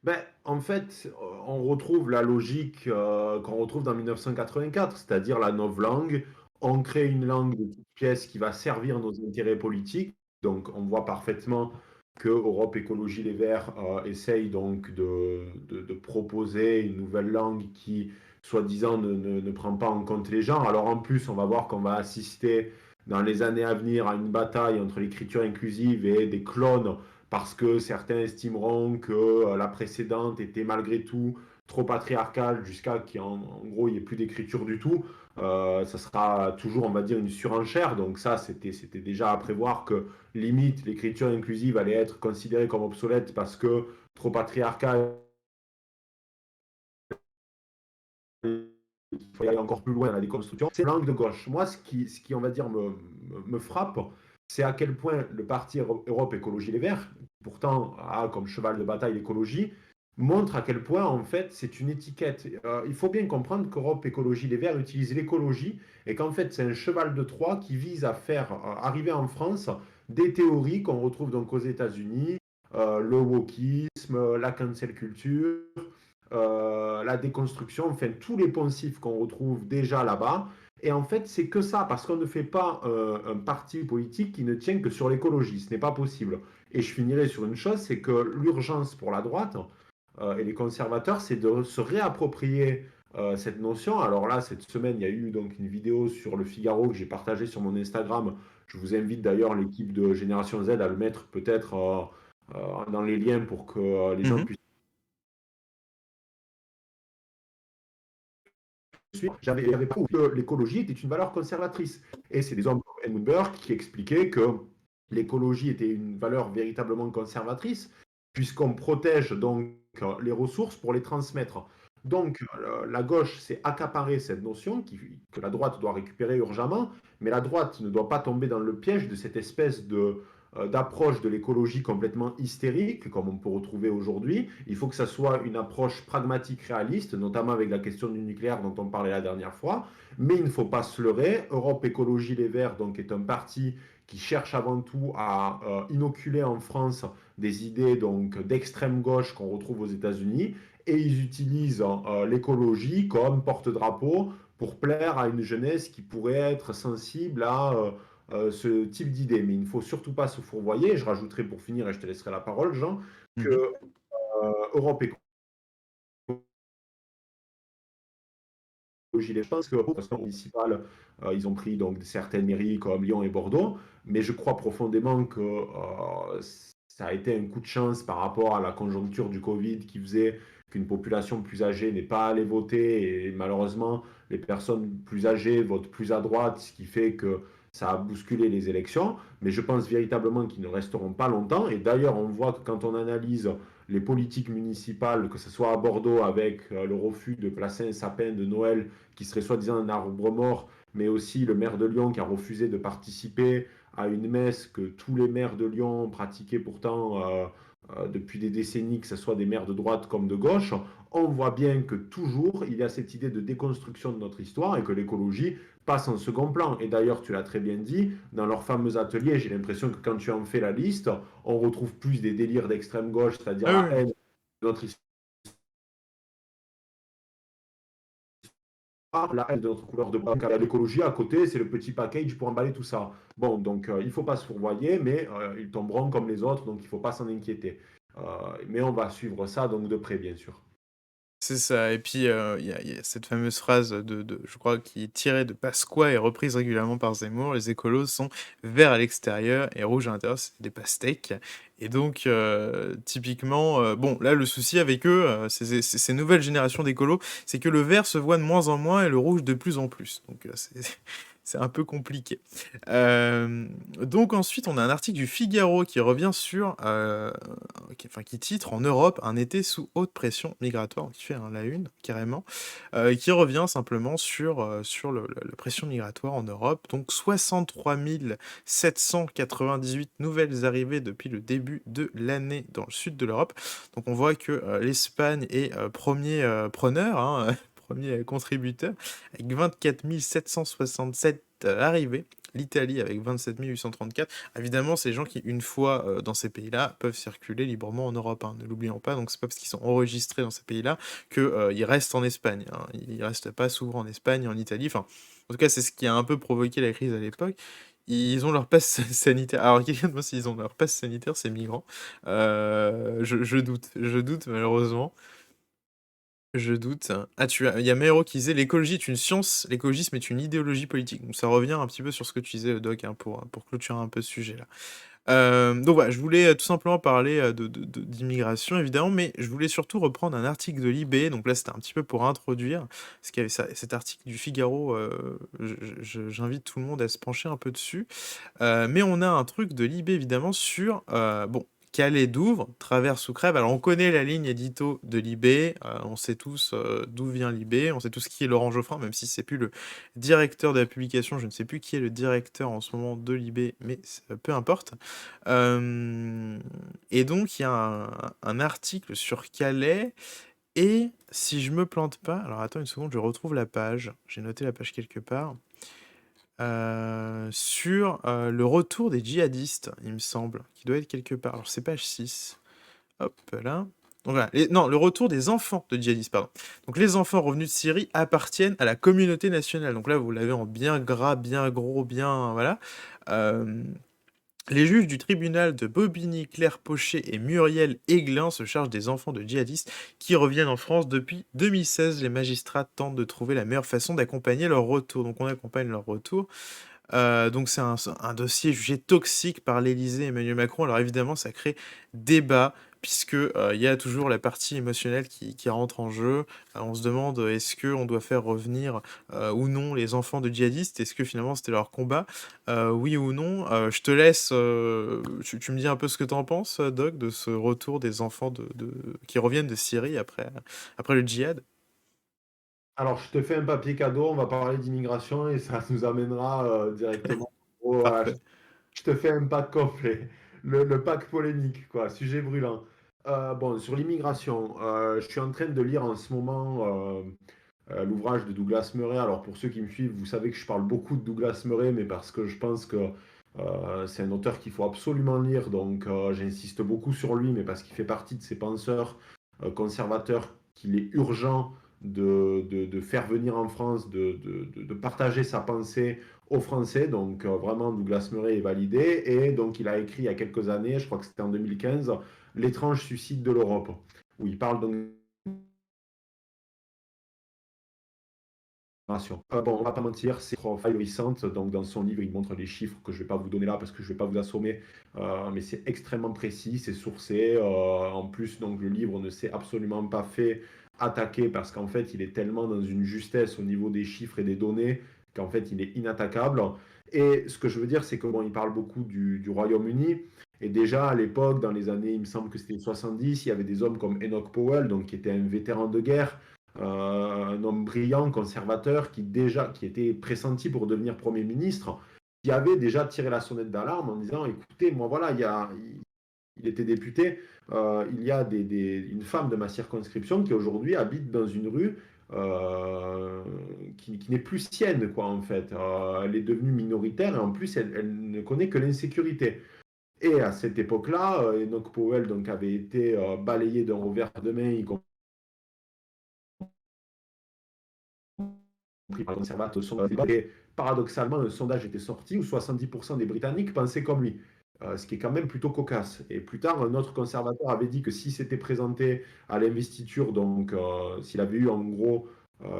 Ben, en fait, on retrouve la logique qu'on retrouve dans 1984, c'est-à-dire la novlangue. On crée une langue de toute pièce qui va servir nos intérêts politiques. Donc, on voit parfaitement que Europe Écologie Les Verts essaye donc de proposer une nouvelle langue qui, soi-disant, ne prend pas en compte les gens. Alors, en plus, on va voir qu'on va assister dans les années à venir à une bataille entre l'écriture inclusive et des clones parce que certains estimeront que la précédente était malgré tout trop patriarcale jusqu'à qu'en gros il n'y ait plus d'écriture du tout. Ça sera toujours, on va dire, une surenchère. Donc ça, c'était déjà à prévoir que limite l'écriture inclusive allait être considérée comme obsolète parce que trop patriarcale. Il faut aller encore plus loin dans la déconstruction. C'est la langue de gauche. Moi, ce qui on va dire, me frappe, c'est à quel point le parti Europe Écologie Les Verts, pourtant a comme cheval de bataille l'écologie, montre à quel point, en fait, c'est une étiquette. Il faut bien comprendre qu'Europe Écologie Les Verts utilise l'écologie et qu'en fait, c'est un cheval de Troie qui vise à faire arriver en France des théories qu'on retrouve donc aux États-Unis, le wokisme, la cancel culture, la déconstruction, enfin tous les poncifs qu'on retrouve déjà là-bas. Et en fait, c'est que ça, parce qu'on ne fait pas un parti politique qui ne tient que sur l'écologie. Ce n'est pas possible. Et je finirai sur une chose, c'est que l'urgence pour la droite et les conservateurs, c'est de se réapproprier cette notion. Alors là, cette semaine, il y a eu donc une vidéo sur le Figaro que j'ai partagée sur mon Instagram. Je vous invite d'ailleurs l'équipe de Génération Z à le mettre peut-être dans les liens pour que les gens Mhm. puissent. J'avais pas que l'écologie était une valeur conservatrice. Et c'est des hommes comme Edmund Burke qui expliquaient que l'écologie était une valeur véritablement conservatrice, puisqu'on protège donc les ressources pour les transmettre. Donc la gauche s'est accaparée cette notion que la droite doit récupérer urgemment, mais la droite ne doit pas tomber dans le piège de cette espèce d'approche de l'écologie complètement hystérique, comme on peut retrouver aujourd'hui. Il faut que ça soit une approche pragmatique, réaliste, notamment avec la question du nucléaire dont on parlait la dernière fois. Mais il ne faut pas se leurrer. Europe Écologie Les Verts donc, est un parti qui cherche avant tout à inoculer en France des idées donc d'extrême gauche qu'on retrouve aux États-Unis, et ils utilisent l'écologie comme porte-drapeau pour plaire à une jeunesse qui pourrait être sensible à ce type d'idée. Mais il ne faut surtout pas se fourvoyer. Je rajouterai pour finir, et je te laisserai la parole, Jean, que Mhm. Europe Écologie, je pense que pour la municipale, ils ont pris donc certaines mairies comme Lyon et Bordeaux, mais je crois profondément que ça a été un coup de chance par rapport à la conjoncture du Covid qui faisait qu'une population plus âgée n'est pas allée voter et malheureusement les personnes plus âgées votent plus à droite, ce qui fait que ça a bousculé les élections. Mais je pense véritablement qu'ils ne resteront pas longtemps. Et d'ailleurs, on voit que quand on analyse les politiques municipales, que ce soit à Bordeaux avec le refus de placer un sapin de Noël qui serait soi-disant un arbre mort, mais aussi le maire de Lyon qui a refusé de participer à une messe que tous les maires de Lyon pratiquaient pourtant depuis des décennies, que ce soit des maires de droite comme de gauche, on voit bien que toujours il y a cette idée de déconstruction de notre histoire et que l'écologie passe en second plan. Et d'ailleurs, tu l'as très bien dit, dans leurs fameux ateliers, j'ai l'impression que quand tu en fais la liste, on retrouve plus des délires d'extrême gauche, c'est-à-dire Ah la oui. haine de notre histoire, la haine de notre couleur de peau. L'écologie à côté, c'est le petit package pour emballer tout ça. Bon, donc il ne faut pas se fourvoyer, mais ils tomberont comme les autres, donc il ne faut pas s'en inquiéter. Mais on va suivre ça donc de près, bien sûr. C'est ça. Et puis, il y a cette fameuse phrase de je crois qui est tirée de Pasqua et reprise régulièrement par Zemmour: «Les écolos sont verts à l'extérieur et rouges à l'intérieur», c'est des pastèques. Et donc, typiquement, bon, là, le souci avec eux, ces nouvelles générations d'écolos, c'est que le vert se voit de moins en moins et le rouge de plus en plus. Donc, c'est un peu compliqué. Donc ensuite, on a un article du Figaro qui revient sur, qui titre «En Europe, un été sous haute pression migratoire», qui fait, hein, la une carrément, qui revient simplement sur la pression migratoire en Europe. Donc 63 798 nouvelles arrivées depuis le début de l'année dans le sud de l'Europe. Donc on voit que, l'Espagne est, 1er, preneur, hein, 1er contributeur avec 24 767 arrivées. l'Italie avec 27 834. Évidemment, c'est les gens qui, une fois dans ces pays-là, peuvent circuler librement en Europe, hein, ne l'oublions pas. Donc c'est pas parce qu'ils sont enregistrés dans ces pays-là qu'ils restent en Espagne, hein. Ils restent pas souvent en Espagne et en Italie. Enfin, en tout cas, c'est ce qui a un peu provoqué la crise à l'époque. Ils ont leur passe sanitaire. Alors, quelqu'un demande s'ils ont leur passe sanitaire, ces migrants. Je doute malheureusement. Je doute. Ah, il y a Mero qui disait l'écologie est une science, l'écologisme est une idéologie politique. Donc ça revient un petit peu sur ce que tu disais, Doc, hein, pour clôturer un peu ce sujet-là. Donc voilà, je voulais tout simplement parler d'immigration, évidemment, mais je voulais surtout reprendre un article de Libé. Donc là, c'était un petit peu pour introduire, parce qu'il y avait cet article du Figaro, j'invite tout le monde à se pencher un peu dessus. Mais on a un truc de Libé, évidemment, sur, bon, Calais Douvres, traverse ou crève. Alors, on connaît la ligne édito de Libé, on sait tous d'où vient Libé, on sait tous qui est Laurent Geoffrin, même si c'est plus le directeur de la publication, je ne sais plus qui est le directeur en ce moment de Libé, mais peu importe. Et donc, il y a un article sur Calais, et si je me plante pas, alors attends une seconde, je retrouve la page, j'ai noté la page quelque part. Sur le retour des djihadistes, il me semble, qui doit être quelque part. Alors, c'est page 6. Hop là. Donc voilà. Non, le retour des enfants de djihadistes, pardon. Donc, les enfants revenus de Syrie appartiennent à la communauté nationale. Donc là, vous l'avez en bien gras, bien gros, bien. Voilà. Euh, Les juges du tribunal de Bobigny, Claire Pochet et Muriel Aiglin se chargent des enfants de djihadistes qui reviennent en France depuis 2016. Les magistrats tentent de trouver la meilleure façon d'accompagner leur retour. Donc on accompagne leur retour. Donc c'est un dossier jugé toxique par l'Élysée et Emmanuel Macron. Alors évidemment, ça crée débat, puisque il y a toujours la partie émotionnelle qui rentre en jeu. On se demande, est-ce qu'on doit faire revenir ou non les enfants de djihadistes? Est-ce que finalement c'était leur combat? Oui ou non? Je te laisse, tu me dis un peu ce que tu en penses, Doc, de ce retour des enfants qui reviennent de Syrie après le djihad? Alors, je te fais un papier cadeau, on va parler d'immigration et ça nous amènera directement Parfait. je te fais un pack complet. Le pack polémique, quoi, sujet brûlant. Bon, sur l'immigration, je suis en train de lire en ce moment l'ouvrage de Douglas Murray. Alors, pour ceux qui me suivent, vous savez que je parle beaucoup de Douglas Murray, mais parce que je pense que c'est un auteur qu'il faut absolument lire. Donc, j'insiste beaucoup sur lui, mais parce qu'il fait partie de ces penseurs conservateurs qu'il est urgent de faire venir en France, de partager sa pensée aux Français. Donc, vraiment, Douglas Murray est validé. Et donc, il a écrit il y a quelques années, je crois que c'était en 2015, L'étrange suicide de l'Europe, où il parle donc bon, on va pas mentir, c'est trop ahurissante. Donc, dans son livre, il montre les chiffres que je vais pas vous donner là parce que je vais pas vous assommer, mais c'est extrêmement précis, c'est sourcé. En plus, donc, le livre ne s'est absolument pas fait attaquer parce qu'en fait, il est tellement dans une justesse au niveau des chiffres et des données qu'en fait, il est inattaquable. Et ce que je veux dire, c'est que bon, il parle beaucoup du Royaume-Uni. Et déjà à l'époque, dans les années, il me semble que c'était 70, il y avait des hommes comme Enoch Powell, donc qui était un vétéran de guerre, un homme brillant, conservateur, qui était pressenti pour devenir Premier ministre, qui avait déjà tiré la sonnette d'alarme en disant, écoutez, moi voilà, il était député, il y a une femme de ma circonscription qui aujourd'hui habite dans une rue qui n'est plus sienne, quoi, en fait. Elle est devenue minoritaire et en plus, elle ne connaît que l'insécurité. Et à cette époque-là, Enoch Powell donc, avait été balayé d'un revers de main, y compris par les conservateurs. Et paradoxalement, un sondage était sorti où 70% des Britanniques pensaient comme lui, ce qui est quand même plutôt cocasse. Et plus tard, un autre conservateur avait dit que s'il s'était présenté à l'investiture, donc s'il avait eu en gros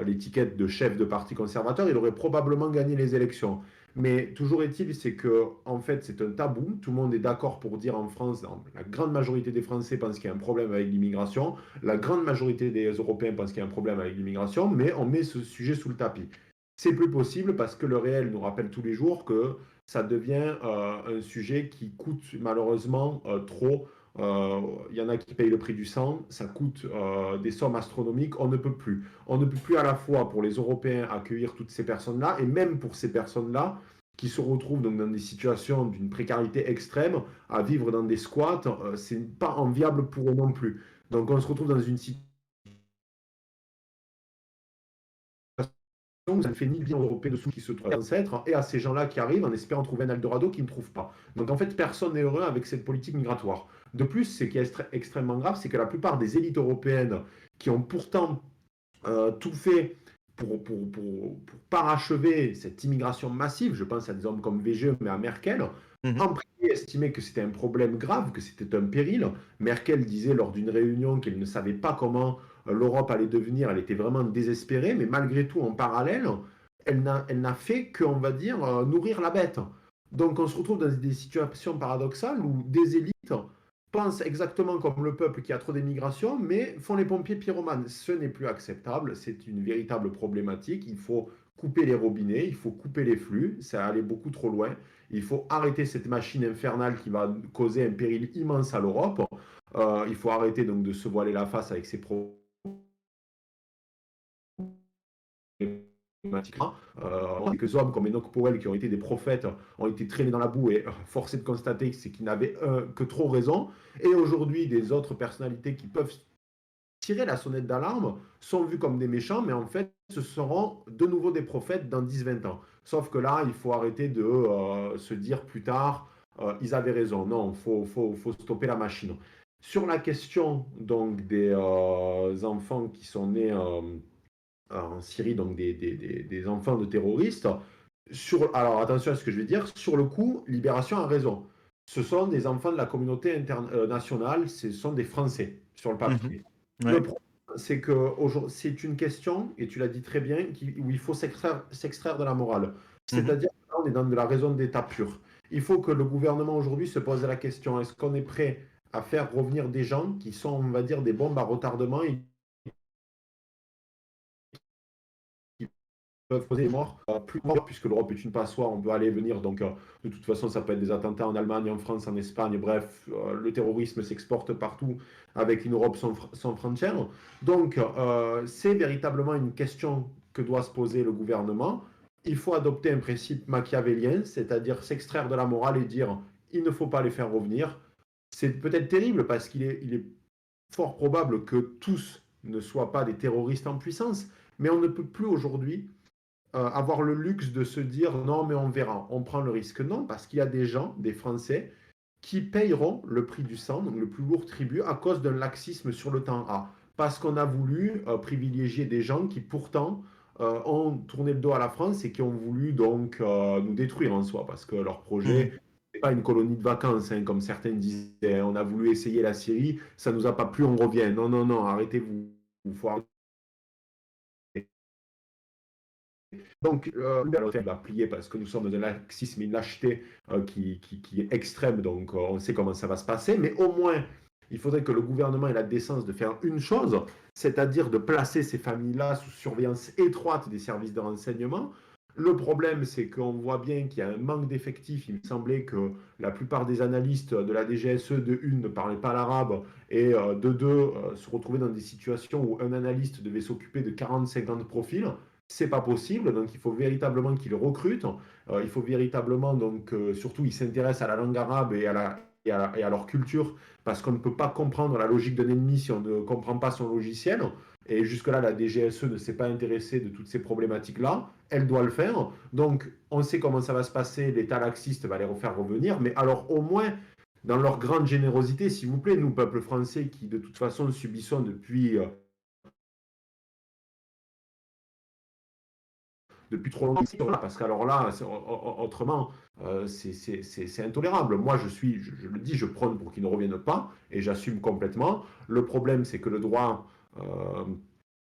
l'étiquette de chef de parti conservateur, il aurait probablement gagné les élections. Mais toujours est-il, c'est que en fait, c'est un tabou. Tout le monde est d'accord pour dire en France, la grande majorité des Français pensent qu'il y a un problème avec l'immigration. La grande majorité des Européens pensent qu'il y a un problème avec l'immigration, mais on met ce sujet sous le tapis. C'est plus possible parce que le réel nous rappelle tous les jours que ça devient un sujet qui coûte malheureusement trop. Il y en a qui payent le prix du sang, ça coûte des sommes astronomiques, on ne peut plus. On ne peut plus à la fois pour les Européens accueillir toutes ces personnes-là, et même pour ces personnes-là qui se retrouvent donc dans des situations d'une précarité extrême, à vivre dans des squats, c'est pas enviable pour eux non plus. Donc on se retrouve dans une situation ça ne fait ni bien aux Européens de sous qui se trouvent ancêtres et à ces gens-là qui arrivent en espérant trouver un Eldorado qu'ils ne trouvent pas. Donc en fait, personne n'est heureux avec cette politique migratoire. De plus, ce qui est extrêmement grave, c'est que la plupart des élites européennes qui ont pourtant tout fait pour parachever cette immigration massive, je pense à des hommes comme VGE, mais à Merkel, Mhm. en privé estimaient que c'était un problème grave, que c'était un péril. Merkel disait lors d'une réunion qu'elle ne savait pas comment l'Europe allait devenir, elle était vraiment désespérée, mais malgré tout, en parallèle, elle n'a fait que, on va dire, nourrir la bête. Donc on se retrouve dans des situations paradoxales où des élites pensent exactement comme le peuple qui a trop d'immigration, mais font les pompiers pyromanes. Ce n'est plus acceptable, c'est une véritable problématique. Il faut couper les robinets, il faut couper les flux, ça allait beaucoup trop loin. Il faut arrêter cette machine infernale qui va causer un péril immense à l'Europe. Il faut arrêter donc de se voiler la face avec ces problématiques-là. Quelques hommes comme Enoch Powell qui ont été des prophètes ont été traînés dans la boue et forcé de constater qu'ils n'avaient que trop raison. Et aujourd'hui, des autres personnalités qui peuvent tirer la sonnette d'alarme sont vus comme des méchants, mais en fait, ce seront de nouveau des prophètes dans 10-20 ans. Sauf que là, il faut arrêter de se dire plus tard, ils avaient raison. Non, faut stopper la machine. Sur la question donc des enfants qui sont nés en Syrie, donc des enfants de terroristes, alors attention à ce que je vais dire, sur le coup, Libération a raison. Ce sont des enfants de la communauté internationale, ce sont des Français sur le Mhm. papier. Le Ouais. problème, c'est que c'est une question, et tu l'as dit très bien, où il faut s'extraire de la morale. Mhm. C'est-à-dire que là, on est dans de la raison d'État pure. Il faut que le gouvernement aujourd'hui se pose la question, est-ce qu'on est prêt à faire revenir des gens qui sont, on va dire, des bombes à retardement et qui peuvent causer des morts plus morts, puisque l'Europe est une passoire, on peut aller et venir. Donc, de toute façon, ça peut être des attentats en Allemagne, en France, en Espagne. Bref, le terrorisme s'exporte partout avec une Europe sans frontières. Donc, c'est véritablement une question que doit se poser le gouvernement. Il faut adopter un principe machiavélien, c'est-à-dire s'extraire de la morale et dire il ne faut pas les faire revenir. C'est peut-être terrible parce il est fort probable que tous ne soient pas des terroristes en puissance, mais on ne peut plus aujourd'hui avoir le luxe de se dire non, mais on verra, on prend le risque. Non, parce qu'il y a des gens, des Français, qui payeront le prix du sang, donc le plus lourd tribut, à cause d'un laxisme sur le temps A. Parce qu'on a voulu privilégier des gens qui pourtant ont tourné le dos à la France et qui ont voulu donc nous détruire en soi, parce que leur Mhm. projet n'est pas une colonie de vacances, hein, comme certains disaient. On a voulu essayer la Syrie, ça nous a pas plu, on revient. Non, non, non, arrêtez-vous. Il faut arrêter. Donc, elle va plier parce que nous sommes dans un laxisme et une lâcheté qui est extrême. Donc, on sait comment ça va se passer. Mais au moins, il faudrait que le gouvernement ait la décence de faire une chose, c'est-à-dire de placer ces familles-là sous surveillance étroite des services de renseignement. Le problème, c'est qu'on voit bien qu'il y a un manque d'effectifs. Il me semblait que la plupart des analystes de la DGSE, de une, ne parlaient pas l'arabe et de deux, se retrouvaient dans des situations où un analyste devait s'occuper de 40-50 profils. C'est pas possible, donc il faut véritablement qu'ils recrutent. Il faut véritablement, donc, surtout, ils s'intéressent à la langue arabe et à leur culture, parce qu'on ne peut pas comprendre la logique d'un ennemi si on ne comprend pas son logiciel. Et jusque-là, la DGSE ne s'est pas intéressée de toutes ces problématiques-là. Elle doit le faire. Donc, on sait comment ça va se passer. L'État laxiste va les refaire revenir. Mais alors, au moins, dans leur grande générosité, s'il vous plaît, nous, peuple français, qui de toute façon subissons depuis trop longtemps, parce qu'alors là, autrement, c'est intolérable. Moi, je le dis, je prône pour qu'ils ne reviennent pas, et j'assume complètement. Le problème, c'est que le droit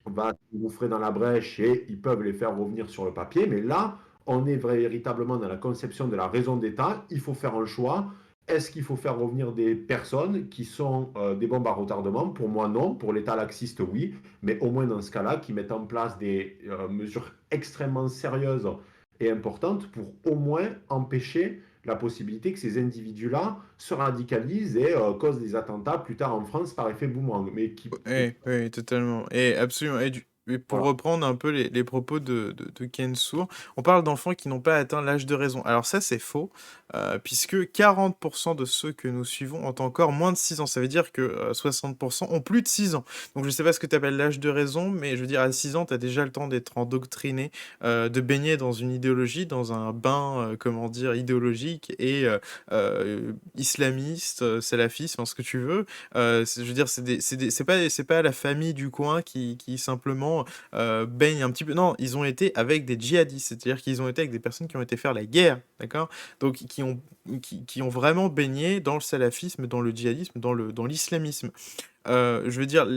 va s'engouffrer dans la brèche et ils peuvent les faire revenir sur le papier, mais là, on est véritablement dans la conception de la raison d'État. Il faut faire un choix. Est-ce qu'il faut faire revenir des personnes qui sont des bombes à retardement? Pour moi, non. Pour l'État laxiste, oui. Mais au moins dans ce cas-là, qui mettent en place des mesures extrêmement sérieuses et importantes pour au moins empêcher la possibilité que ces individus-là se radicalisent et causent des attentats plus tard en France par effet boomerang. Mais qui, Oui, oui, totalement. Et absolument. Et pour Voilà. reprendre un peu les propos de Ken Sour, on parle d'enfants qui n'ont pas atteint l'âge de raison. Alors ça, c'est faux, puisque 40% de ceux que nous suivons ont encore moins de 6 ans. Ça veut dire que 60% ont plus de 6 ans. Donc je sais pas ce que tu appelles l'âge de raison, mais je veux dire, à 6 ans, tu as déjà le temps d'être endoctriné, de baigner dans une idéologie, dans un bain, comment dire, idéologique et islamiste, salafiste, enfin ce que tu veux. Je veux dire, c'est pas la famille du coin qui simplement baigne un petit peu. Non, ils ont été avec des djihadistes, c'est-à-dire qu'ils ont été avec des personnes qui ont été faire la guerre, d'accord? Donc qui ont vraiment baigné dans le salafisme, dans le djihadisme, dans l'islamisme. Je veux dire,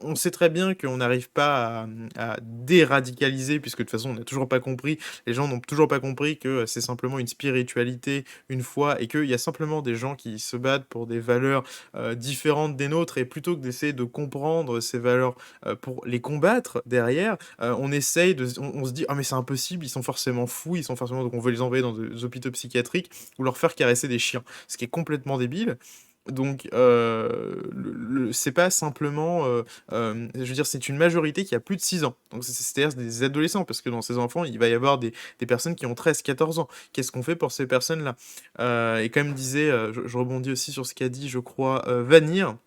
on sait très bien qu'on n'arrive pas à déradicaliser, puisque de toute façon, on n'a toujours pas compris, les gens n'ont toujours pas compris que c'est simplement une spiritualité une fois, et qu'il y a simplement des gens qui se battent pour des valeurs différentes des nôtres, et plutôt que d'essayer de comprendre ces valeurs pour les combattre derrière, on se dit, ah mais c'est impossible, ils sont forcément fous, ils sont forcément, donc on veut les envoyer dans des hôpitaux psychiatriques ou leur faire caresser des chiens, ce qui est complètement débile. Donc, c'est pas simplement, je veux dire, c'est une majorité qui a plus de 6 ans. Donc, c'est-à-dire des adolescents, parce que dans ces enfants, il va y avoir des personnes qui ont 13, 14 ans. Qu'est-ce qu'on fait pour ces personnes-là? Et comme disait, je rebondis aussi sur ce qu'a dit, je crois, Vanir,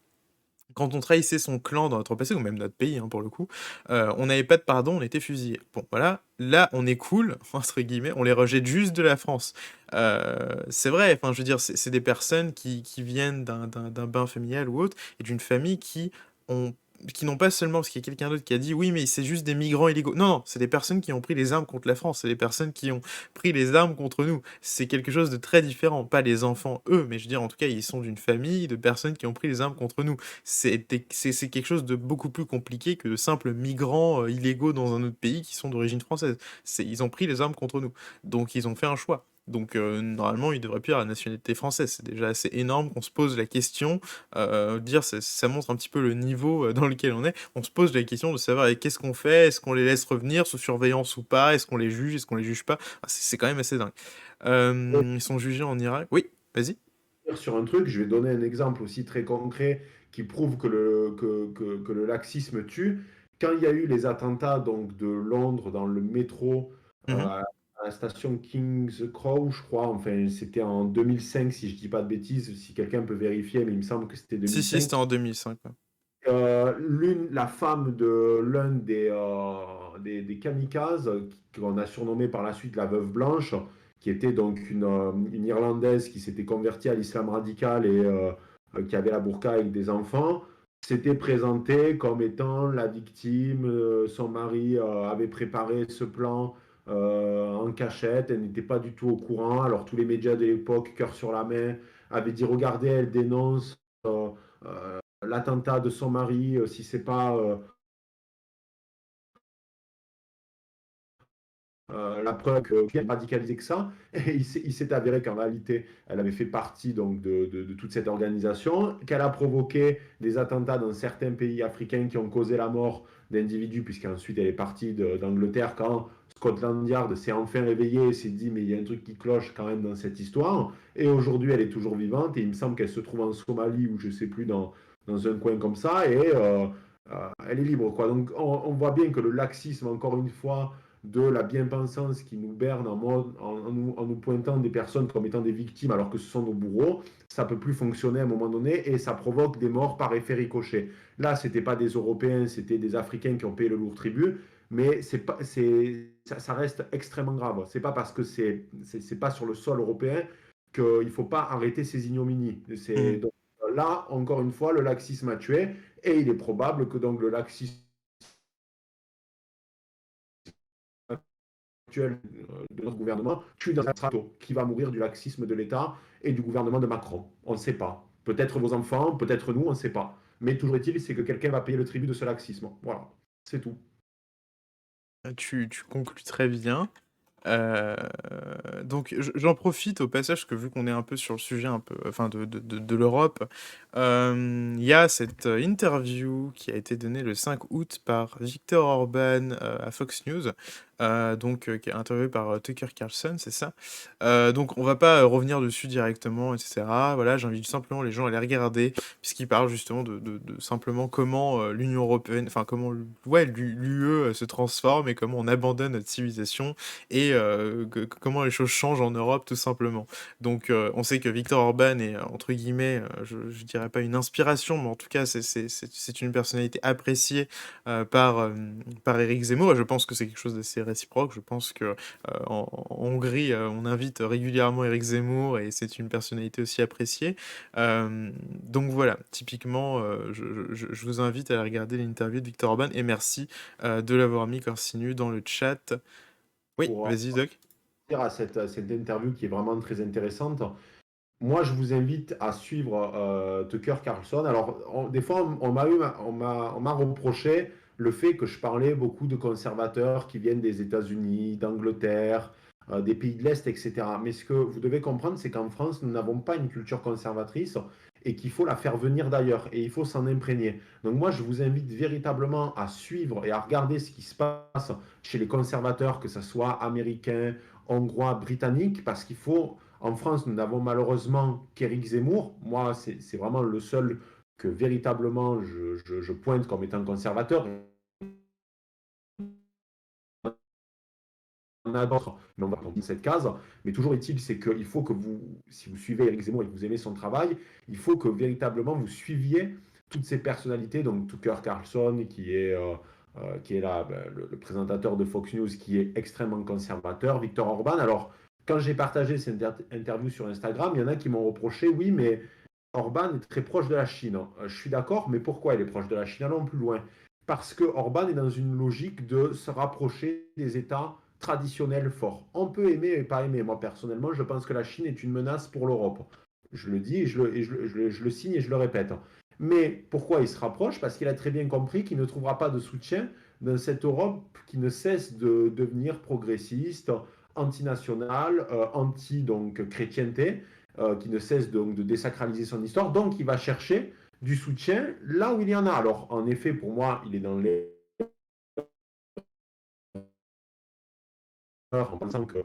quand on trahissait son clan dans notre passé, ou même notre pays, hein, pour le coup, on n'avait pas de pardon, on était fusillés. Bon, voilà, là, on est cool, entre guillemets, on les rejette juste de la France. C'est vrai, enfin, je veux dire, c'est des personnes qui viennent d'un bain familial ou autre, et d'une famille ont qui n'ont pas seulement, parce qu'il y a quelqu'un d'autre qui a dit oui, mais c'est juste des migrants illégaux. Non, non, c'est des personnes qui ont pris les armes contre la France, c'est des personnes qui ont pris les armes contre nous. C'est quelque chose de très différent, pas les enfants, eux, mais je veux dire, en tout cas, ils sont d'une famille de personnes qui ont pris les armes contre nous. C'est quelque chose de beaucoup plus compliqué que de simples migrants illégaux dans un autre pays qui sont d'origine française. Ils ont pris les armes contre nous. Donc ils ont fait un choix. Donc normalement, ils devraient plus avoir la nationalité française. C'est déjà assez énorme qu'on se pose la question. Dire ça montre un petit peu le niveau dans lequel on est. On se pose la question de savoir qu'est-ce qu'on fait. Est-ce qu'on les laisse revenir sous surveillance ou pas? Est-ce qu'on les juge? Est-ce qu'on les juge pas? Ah, c'est quand même assez dingue. Ils sont jugés en Irak. Oui, vas-y. Sur un truc, je vais donner un exemple aussi très concret qui prouve que le laxisme tue. Quand il y a eu les attentats donc, de Londres dans le métro Mhm. à la station King's Cross, je crois, enfin c'était en 2005 si je dis pas de bêtises, si quelqu'un peut vérifier, mais il me semble que c'était Si, 2005. c'était en 2005. Ouais. La femme de l'un des kamikazes, qu'on a surnommé par la suite la Veuve Blanche, qui était donc une Irlandaise qui s'était convertie à l'islam radical et qui avait la burqa avec des enfants, s'était présentée comme étant la victime. Son mari avait préparé ce plan en cachette, elle n'était pas du tout au courant. Alors tous les médias de l'époque, cœur sur la main, avaient dit regardez, elle dénonce. L'attentat de son mari, si c'est pas la preuve qu'elle est radicalisée que ça. Et il s'est avéré qu'en réalité, elle avait fait partie donc, de toute cette organisation, qu'elle a provoqué des attentats dans certains pays africains qui ont causé la mort d'individus, puisqu'ensuite elle est partie d'Angleterre quand Scotland Yard s'est enfin réveillé et s'est dit mais il y a un truc qui cloche quand même dans cette histoire. Et aujourd'hui, elle est toujours vivante et il me semble qu'elle se trouve en Somalie ou je sais plus dans un coin comme ça et elle est libre quoi. Donc on voit bien que le laxisme, encore une fois, de la bien-pensance qui nous berne en nous pointant des personnes comme étant des victimes alors que ce sont nos bourreaux, ça peut plus fonctionner à un moment donné et ça provoque des morts par effet ricochet. Là, c'était pas des Européens, c'était des Africains qui ont payé le lourd tribut, mais ça reste extrêmement grave. C'est pas parce que c'est pas sur le sol européen qu'il faut pas arrêter ces ignominies. Mhm. Donc, là, encore une fois, le laxisme a tué et il est probable que donc le laxisme actuel de notre gouvernement tue dans un strato qui va mourir du laxisme de l'État et du gouvernement de Macron. On ne sait pas. Peut-être vos enfants, peut-être nous, on ne sait pas. Mais toujours est-il, c'est que quelqu'un va payer le tribut de ce laxisme. Voilà, c'est tout. Tu conclus très bien. Euh, donc j'en profite au passage que vu qu'on est un peu sur le sujet un peu, enfin de l'Europe, il y a cette interview qui a été donnée le 5 août par Viktor Orban à Fox News, qui est interviewé par Tucker Carlson, c'est ça. Donc on va pas revenir dessus directement, etc. Voilà, j'invite simplement les gens à les regarder, puisqu'il parle justement de simplement comment l'Union européenne, enfin comment ouais, l'UE se transforme et comment on abandonne notre civilisation et comment les choses changent en Europe tout simplement. Donc on sait que Viktor Orban est entre guillemets, je dirais pas une inspiration, mais en tout cas c'est une personnalité appréciée par Éric Zemmour, et je pense que c'est quelque chose d'assez réciproque. Je pense que en Hongrie, on invite régulièrement Éric Zemmour et c'est une personnalité aussi appréciée. Donc voilà, typiquement, je vous invite à aller regarder l'interview de Viktor Orban et merci de l'avoir mis Corsinu dans le chat. Oui, Pour vas-y, Doc. à cette interview qui est vraiment très intéressante. Moi, je vous invite à suivre Tucker Carlson. Alors, des fois, on m'a reproché le fait que je parlais beaucoup de conservateurs qui viennent des États-Unis, d'Angleterre, des pays de l'Est, etc. Mais ce que vous devez comprendre, c'est qu'en France, nous n'avons pas une culture conservatrice et qu'il faut la faire venir d'ailleurs et il faut s'en imprégner. Donc moi, je vous invite véritablement à suivre et à regarder ce qui se passe chez les conservateurs, que ce soit américains, hongrois, britanniques, parce qu'il faut en France, nous n'avons malheureusement qu'Éric Zemmour. Moi, c'est vraiment le seul que véritablement je pointe comme étant conservateur. On a d'autres, mais on va dans cette case. Mais toujours est-il, c'est qu'il faut que vous, si vous suivez Éric Zemmour et que vous aimez son travail, il faut que véritablement vous suiviez toutes ces personnalités. Donc Tucker Carlson, qui est là, le présentateur de Fox News, qui est extrêmement conservateur, Viktor Orban. Alors, quand j'ai partagé cette interview sur Instagram, il y en a qui m'ont reproché, oui, mais Orban est très proche de la Chine. Je suis d'accord, mais pourquoi il est proche de la Chine? Allons plus loin. Parce que Orban est dans une logique de se rapprocher des États traditionnels forts. On peut aimer et pas aimer. Moi, personnellement, je pense que la Chine est une menace pour l'Europe. Je le dis et je le signe et je le répète. Mais pourquoi il se rapproche? Parce qu'il a très bien compris qu'il ne trouvera pas de soutien dans cette Europe qui ne cesse de devenir progressiste, antinationale, anti-chrétienté, qui ne cesse donc de désacraliser son histoire. Donc, il va chercher du soutien là où il y en a. Alors, en effet, pour moi, il est dans les en pensant que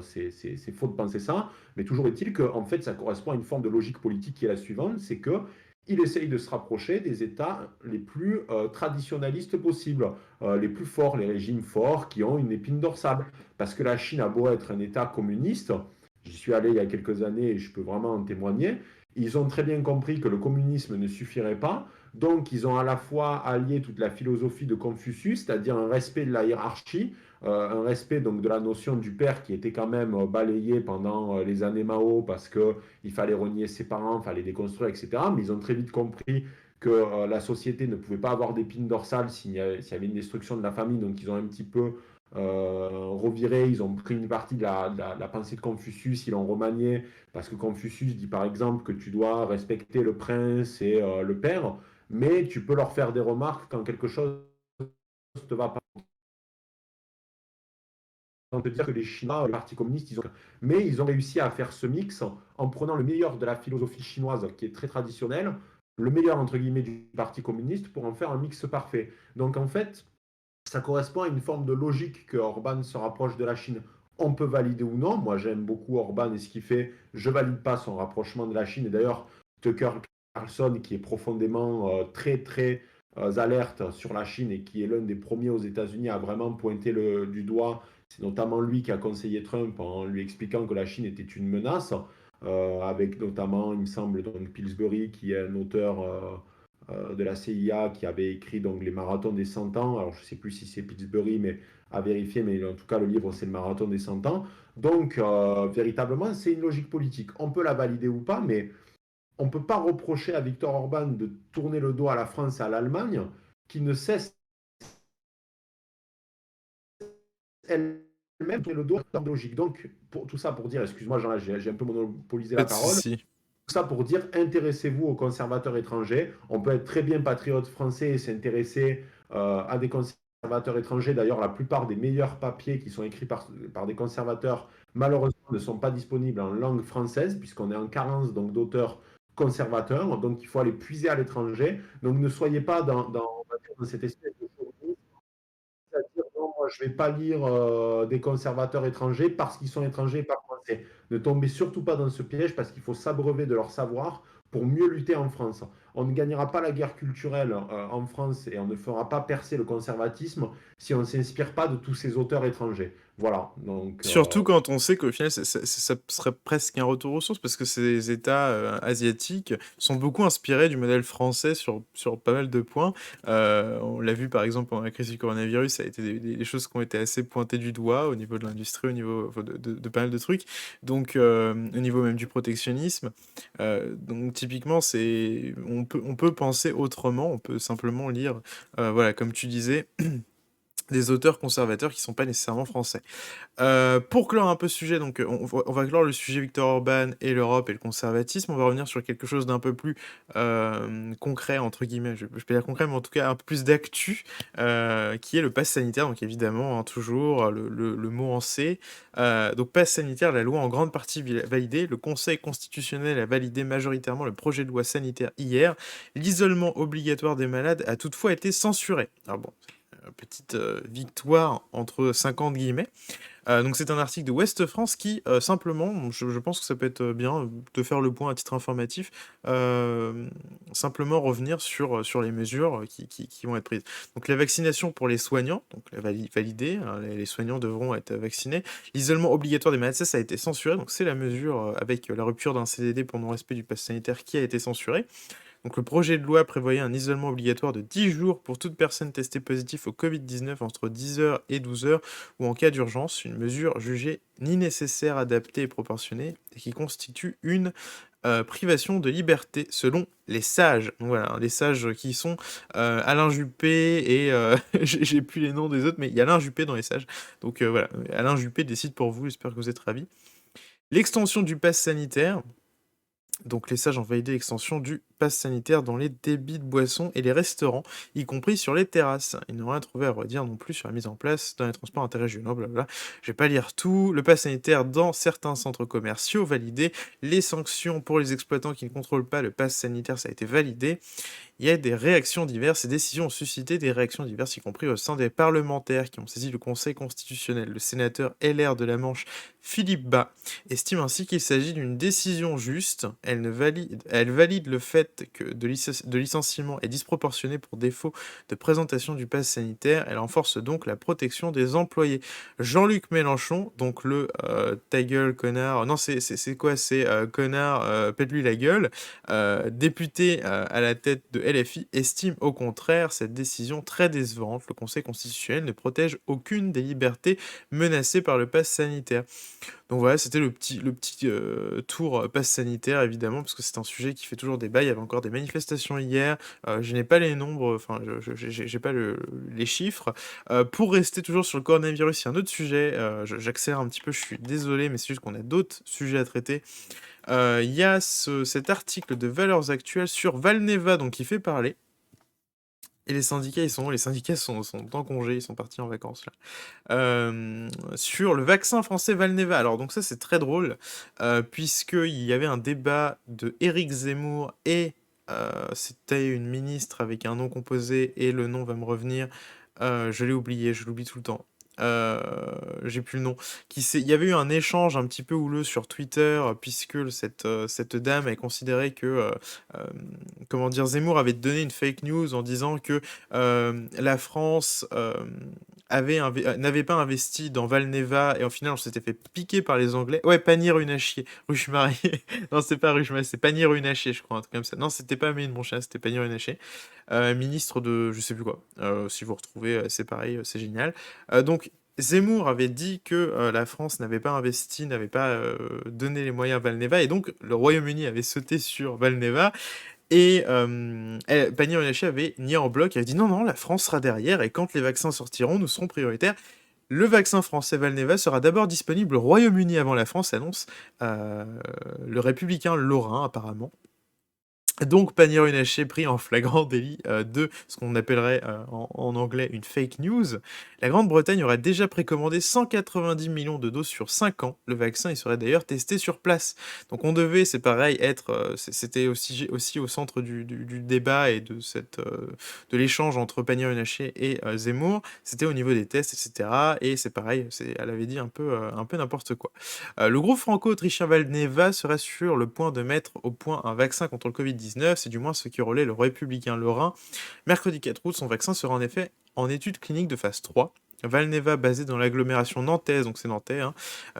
c'est faux de penser ça, mais toujours est-il que en fait, ça correspond à une forme de logique politique qui est la suivante, c'est que il essaye de se rapprocher des États les plus traditionnalistes possibles, les plus forts, les régimes forts qui ont une épine dorsale. Parce que la Chine a beau être un État communiste, j'y suis allé il y a quelques années et je peux vraiment en témoigner, ils ont très bien compris que le communisme ne suffirait pas, donc ils ont à la fois allié toute la philosophie de Confucius, c'est-à-dire un respect de la hiérarchie, un respect donc de la notion du père qui était quand même balayé pendant les années Mao parce qu'il fallait renier ses parents, il fallait déconstruire, etc. Mais ils ont très vite compris que la société ne pouvait pas avoir d'épine dorsale s'il y avait une destruction de la famille. Donc ils ont un petit peu reviré, ils ont pris une partie de la pensée de Confucius, ils l'ont remanié, parce que Confucius dit par exemple que tu dois respecter le prince et le père, mais tu peux leur faire des remarques quand quelque chose ne te va pas. On peut dire que les Chinois, le Parti communiste, mais ils ont réussi à faire ce mix en prenant le meilleur de la philosophie chinoise, qui est très traditionnelle, le meilleur entre guillemets du Parti communiste, pour en faire un mix parfait. Donc en fait, ça correspond à une forme de logique que Orban se rapproche de la Chine. On peut valider ou non. Moi, j'aime beaucoup Orban et ce qu'il fait. Je valide pas son rapprochement de la Chine. Et d'ailleurs, Tucker Carlson, qui est profondément très très alerte sur la Chine et qui est l'un des premiers aux États-Unis à vraiment pointer du doigt. C'est notamment lui qui a conseillé Trump en lui expliquant que la Chine était une menace, avec notamment, il me semble, donc Pillsbury, qui est un auteur de la CIA qui avait écrit donc les marathons des 100 ans. Alors je ne sais plus si c'est Pillsbury, mais à vérifier, mais en tout cas le livre c'est le marathon des 100 ans. Donc véritablement c'est une logique politique. On peut la valider ou pas, mais on ne peut pas reprocher à Viktor Orban de tourner le dos à la France et à l'Allemagne, qui ne cessent elle-même tourner le dos à la logique. Donc tout ça pour dire, excuse-moi Jean, j'ai un peu monopolisé Pas la de parole. souci. Tout ça pour dire, intéressez-vous aux conservateurs étrangers. On peut être très bien patriote français et s'intéresser à des conservateurs étrangers. D'ailleurs, la plupart des meilleurs papiers qui sont écrits par des conservateurs, malheureusement, ne sont pas disponibles en langue française, puisqu'on est en carence donc d'auteurs conservateurs. Donc, il faut aller puiser à l'étranger. Donc, ne soyez pas dans cette espèce de chauvinisme, c'est-à-dire, non, moi, je vais pas lire des conservateurs étrangers parce qu'ils sont étrangers et pas français. Ne tombez surtout pas dans ce piège parce qu'il faut s'abreuver de leur savoir pour mieux lutter en France. On ne gagnera pas la guerre culturelle en France et on ne fera pas percer le conservatisme si on ne s'inspire pas de tous ces auteurs étrangers. Voilà, donc Surtout quand on sait qu'au final, ça serait presque un retour aux sources, parce que ces États asiatiques sont beaucoup inspirés du modèle français sur pas mal de points. On l'a vu par exemple pendant la crise du coronavirus, ça a été des choses qui ont été assez pointées du doigt au niveau de l'industrie, au niveau enfin, de pas mal de trucs, donc au niveau même du protectionnisme. Donc typiquement, on peut penser autrement, on peut simplement lire, voilà, comme tu disais, des auteurs conservateurs qui sont pas nécessairement français. Pour clore un peu ce sujet, donc on va clore le sujet Viktor Orban et l'Europe et le conservatisme. On va revenir sur quelque chose d'un peu plus concret, entre guillemets. Je peux dire concret, mais en tout cas un peu plus d'actu, qui est le pass sanitaire. Donc évidemment, hein, toujours le mot en C. Donc pass sanitaire, la loi en grande partie validée. Le Conseil constitutionnel a validé majoritairement le projet de loi sanitaire hier. L'isolement obligatoire des malades a toutefois été censuré. Alors bon, petite victoire entre 50 guillemets. Donc c'est un article de Ouest France qui, simplement, je pense que ça peut être bien de faire le point à titre informatif, simplement revenir sur les mesures qui vont être prises. Donc la vaccination pour les soignants, donc validée, hein, les soignants devront être vaccinés. L'isolement obligatoire des malades, ça a été censuré, donc c'est la mesure avec la rupture d'un CDD pour non-respect du pass sanitaire qui a été censurée. Donc le projet de loi prévoyait un isolement obligatoire de 10 jours pour toute personne testée positive au Covid-19 entre 10h et 12h ou en cas d'urgence, une mesure jugée ni nécessaire, adaptée et proportionnée et qui constitue une privation de liberté selon les sages. Donc voilà, les sages qui sont Alain Juppé et j'ai plus les noms des autres, mais il y a Alain Juppé dans les sages. Donc voilà, Alain Juppé décide pour vous, j'espère que vous êtes ravis. L'extension du pass sanitaire. Donc les sages ont validé l'extension du pass sanitaire dans les débits de boissons et les restaurants, y compris sur les terrasses. Ils n'ont rien trouvé à redire non plus sur la mise en place dans les transports interrégionaux, blablabla. Je vais pas lire tout. Le pass sanitaire dans certains centres commerciaux validé. Les sanctions pour les exploitants qui ne contrôlent pas le pass sanitaire, ça a été validé. Il y a des réactions diverses. Ces décisions ont suscité des réactions diverses, y compris au sein des parlementaires qui ont saisi le Conseil constitutionnel. Le sénateur LR de la Manche, Philippe Bas, estime ainsi qu'il s'agit d'une décision juste. Elle valide le fait que de licenciement est disproportionné pour défaut de présentation du pass sanitaire. Elle renforce donc la protection des employés. Jean-Luc Mélenchon, donc le ta gueule connard, non c'est quoi, c'est connard, pète-lui la gueule, député à la tête de LFI, estime au contraire cette décision très décevante. Le Conseil constitutionnel ne protège aucune des libertés menacées par le pass sanitaire. Donc voilà, c'était le petit tour pass sanitaire, évidemment, parce que c'est un sujet qui fait toujours débat. Il y avait encore des manifestations hier. Je n'ai pas les nombres, enfin, j'ai pas les chiffres. Pour rester toujours sur le coronavirus, il y a un autre sujet. J'accélère un petit peu, je suis désolé, mais c'est juste qu'on a d'autres sujets à traiter. Il y a cet article de Valeurs Actuelles sur Valneva, donc qui fait parler. Et les syndicats, ils sont où? Les syndicats sont en congé, ils sont partis en vacances là. Sur le vaccin français Valneva. Alors donc ça c'est très drôle, puisqu'il y avait un débat de Éric Zemmour et c'était une ministre avec un nom composé et le nom va me revenir. Je l'ai oublié, je l'oublie tout le temps. J'ai plus le nom. Il y avait eu un échange un petit peu houleux sur Twitter, puisque cette dame a considéré que comment dire, Zemmour avait donné une fake news en disant que la France n'avait pas investi dans Valneva et au final on s'était fait piquer par les Anglais. Ouais, Pannier-Runacher, Ruche-Marié. Non, c'est pas Ruche-Marié, c'est Pannier-Runacher, je crois, un truc comme ça. Non, c'était pas Méline mon chat, c'était Pannier-Runacher. Ministre de je sais plus quoi. Si vous retrouvez, c'est pareil, c'est génial. Donc Zemmour avait dit que la France n'avait pas investi, n'avait pas donné les moyens à Valneva, et donc le Royaume-Uni avait sauté sur Valneva, et Pannier-Runacher avait nié en bloc, il avait dit non, la France sera derrière, et quand les vaccins sortiront, nous serons prioritaires. Le vaccin français Valneva sera d'abord disponible au Royaume-Uni avant la France, annonce le républicain Lorrain apparemment. Donc Pannier-Runacher pris en flagrant délit de ce qu'on appellerait en anglais une fake news. La Grande-Bretagne aurait déjà précommandé 190 millions de doses sur 5 ans. Le vaccin il serait d'ailleurs testé sur place. Donc on devait, c'est pareil, être, c'était aussi au centre du débat et de l'échange entre Pannier-Runacher et Zemmour. C'était au niveau des tests, etc. Et c'est pareil, elle avait dit un peu n'importe quoi. Le groupe franco-autrichien Valneva serait sur le point de mettre au point un vaccin contre le Covid-19, c'est du moins ce qui relaie le Républicain Lorrain. Mercredi 4 août, son vaccin sera en effet en étude clinique de phase 3. Valneva, basé dans l'agglomération nantaise, donc c'est nantais, hein,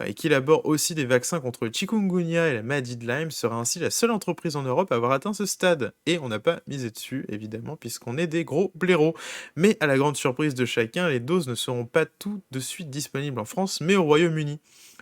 et qui élabore aussi des vaccins contre le chikungunya et la maladie de Lyme, sera ainsi la seule entreprise en Europe à avoir atteint ce stade. Et on n'a pas misé dessus, évidemment, puisqu'on est des gros blaireaux. Mais à la grande surprise de chacun, les doses ne seront pas tout de suite disponibles en France, mais au Royaume-Uni.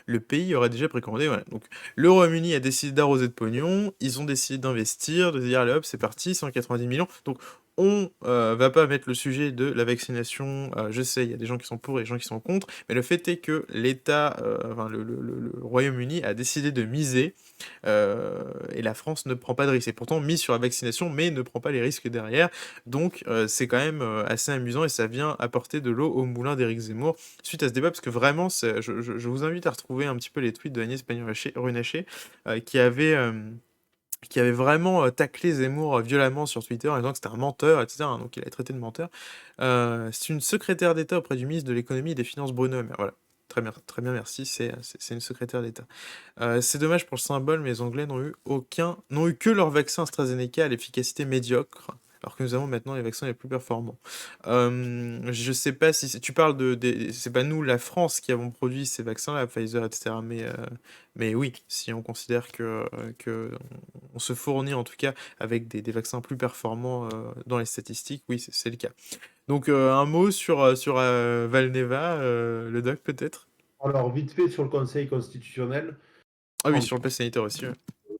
Le pays aurait déjà précommandé, voilà. Donc le Royaume-Uni a décidé d'arroser de pognon, ils ont décidé d'investir, de dire allez hop, c'est parti, 190 millions. Donc on va pas mettre le sujet de la vaccination, je sais, il y a des gens qui sont pour et des gens qui sont contre, mais le fait est que l'État, enfin le Royaume-Uni a décidé de miser, et la France ne prend pas de risque. Et pourtant mise sur la vaccination, mais ne prend pas les risques derrière. Donc c'est quand même assez amusant et ça vient apporter de l'eau au moulin d'Éric Zemmour suite à ce débat, parce que vraiment, je vous invite à retrouver un petit peu les tweets de Agnès Pannier-Runacher, qui avait vraiment taclé Zemmour violemment sur Twitter en disant que c'était un menteur, etc. Hein, donc il a été traité de menteur. C'est une secrétaire d'État auprès du ministre de l'économie et des finances Bruno Le Maire. Voilà. Très bien, merci. C'est une secrétaire d'État. C'est dommage pour le symbole, mais les Anglais n'ont eu que leur vaccin AstraZeneca à l'efficacité médiocre, alors que nous avons maintenant les vaccins les plus performants. Je sais pas si tu parles c'est pas nous, la France, qui avons produit ces vaccins-là, Pfizer, etc. Mais oui, si on considère que on se fournit en tout cas avec des vaccins plus performants dans les statistiques, oui, c'est le cas. Donc un mot sur Valneva, le doc peut-être? Alors, vite fait sur le Conseil constitutionnel. Ah oui, En sur le pass sanitaire aussi. Ouais.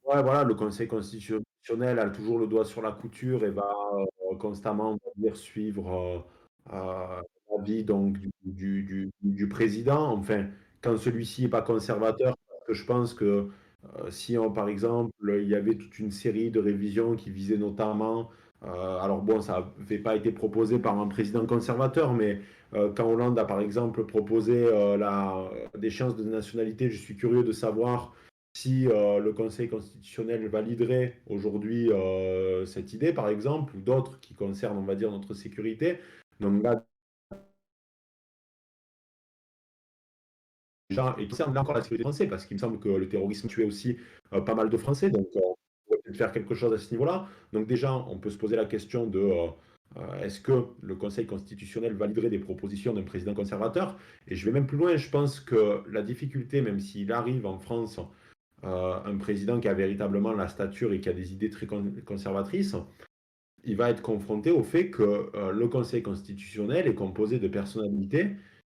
Ouais, voilà, le Conseil constitutionnel a toujours le doigt sur la couture et va constamment, on va dire, suivre l'avis donc du président. Enfin, quand celui-ci n'est pas conservateur, parce que je pense que si par exemple il y avait toute une série de révisions qui visaient notamment, alors bon, ça n'avait pas été proposé par un président conservateur, mais quand Hollande a par exemple proposé la déchéance de nationalité, je suis curieux de savoir si le Conseil constitutionnel validerait aujourd'hui cette idée, par exemple, ou d'autres qui concernent, on va dire, notre sécurité. Donc là, déjà, et qui concerne là encore la sécurité des Français, parce qu'il me semble que le terrorisme tuait aussi pas mal de Français, donc on pourrait peut-être faire quelque chose à ce niveau-là. Donc déjà, on peut se poser la question de est-ce que le Conseil constitutionnel validerait des propositions d'un président conservateur? Et je vais même plus loin, je pense que la difficulté, même s'il arrive en France un président qui a véritablement la stature et qui a des idées très conservatrices, il va être confronté au fait que le Conseil constitutionnel est composé de personnalités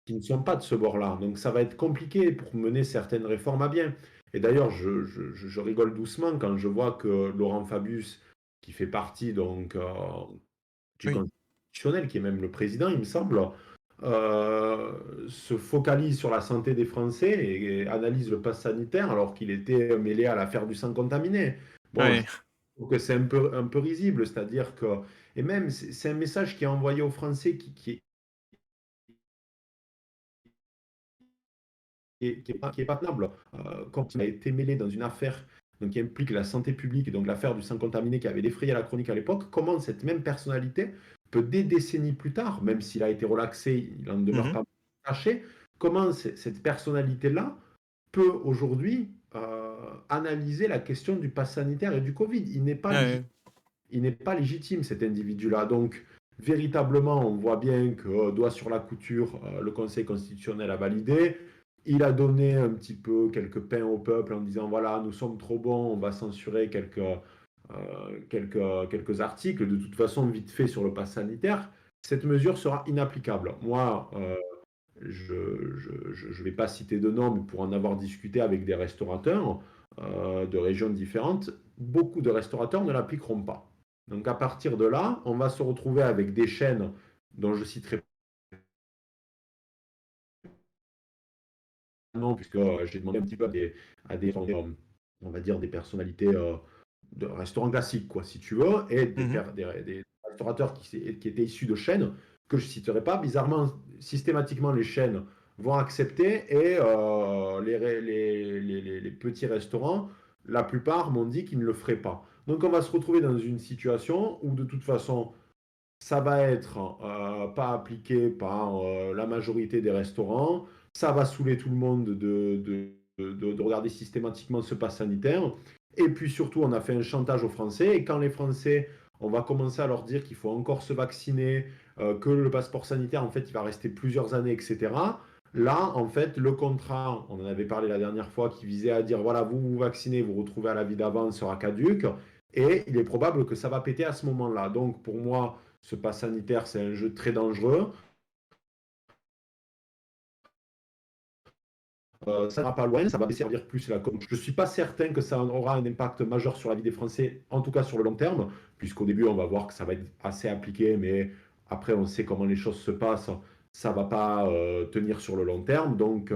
qui ne sont pas de ce bord-là. Donc ça va être compliqué pour mener certaines réformes à bien. Et d'ailleurs, je rigole doucement quand je vois que Laurent Fabius, qui fait partie donc du Oui. Conseil constitutionnel, qui est même le président, il me semble, se focalise sur la santé des Français et analyse le pass sanitaire alors qu'il était mêlé à l'affaire du sang contaminé. Bon, je Ouais. trouve que c'est un peu risible, c'est-à-dire que, et même c'est un message qui est envoyé aux Français qui est pas tenable. Quand il a été mêlé dans une affaire donc, qui implique la santé publique, et donc l'affaire du sang contaminé qui avait défrayé la chronique à l'époque, comment cette même personnalité peut, des décennies plus tard, même s'il a été relaxé, il en demeure Mhm. pas caché, comment cette personnalité-là peut aujourd'hui analyser la question du pass sanitaire et du Covid. Ouais. Il n'est pas légitime, cet individu-là. Donc, véritablement, on voit bien que doigt sur la couture, le Conseil constitutionnel a validé. Il a donné un petit peu quelques pains au peuple en disant voilà, nous sommes trop bons, on va censurer quelques articles. De toute façon, vite fait sur le pass sanitaire, cette mesure sera inapplicable. Moi, je ne vais pas citer de nom, mais pour en avoir discuté avec des restaurateurs de régions différentes, beaucoup de restaurateurs ne l'appliqueront pas. Donc à partir de là, on va se retrouver avec des chaînes dont je citerai pas le nom, puisque j'ai demandé un petit peu à des on va dire, des personnalités de restaurants classiques, quoi, si tu veux, et Mhm. des restaurateurs qui étaient issus de chaînes que je ne citerai pas. Bizarrement, systématiquement, les chaînes vont accepter et les petits restaurants, la plupart m'ont dit qu'ils ne le feraient pas. Donc on va se retrouver dans une situation où de toute façon, ça va être pas appliqué par la majorité des restaurants, ça va saouler tout le monde de regarder systématiquement ce pass sanitaire. Et puis surtout, on a fait un chantage aux Français, et quand les Français, on va commencer à leur dire qu'il faut encore se vacciner, que le passeport sanitaire, en fait, il va rester plusieurs années, etc. Là, en fait, le contrat, on en avait parlé la dernière fois, qui visait à dire, voilà, vous vous vaccinez, vous retrouvez à la vie d'avant, sera caduque. Et il est probable que ça va péter à ce moment-là. Donc, pour moi, ce pass sanitaire, c'est un jeu très dangereux. Ça ne va pas loin, ça va desservir plus la com. Je ne suis pas certain que ça aura un impact majeur sur la vie des Français, en tout cas sur le long terme, puisqu'au début, on va voir que ça va être assez appliqué, mais après, on sait comment les choses se passent. Ça ne va pas tenir sur le long terme. Donc,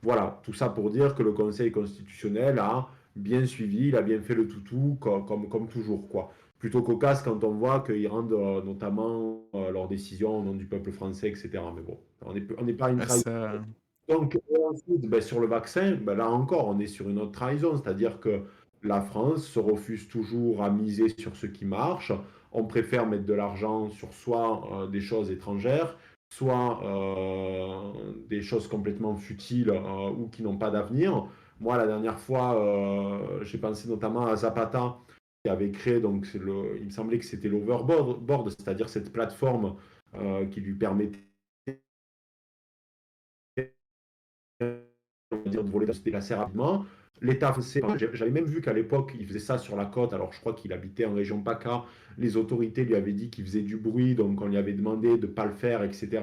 voilà, tout ça pour dire que le Conseil constitutionnel a bien suivi, il a bien fait le toutou, comme toujours, quoi. Plutôt cocasse quand on voit qu'ils rendent notamment leurs décisions au nom du peuple français, etc. Mais bon, on n'est pas une Ouais, trahison. ça... Donc, ensuite, ben, sur le vaccin, ben, là encore, on est sur une autre trahison, c'est-à-dire que la France se refuse toujours à miser sur ce qui marche. On préfère mettre de l'argent sur soit des choses étrangères, soit des choses complètement futiles ou qui n'ont pas d'avenir. Moi, la dernière fois, j'ai pensé notamment à Zapata, qui avait créé, donc, il me semblait que c'était l'Overboard, c'est-à-dire cette plateforme qui lui permettait on va dire, de voler assez rapidement. L'État français, j'avais même vu qu'à l'époque, il faisait ça sur la côte. Alors, je crois qu'il habitait en région PACA. Les autorités lui avaient dit qu'il faisait du bruit, donc on lui avait demandé de ne pas le faire, etc.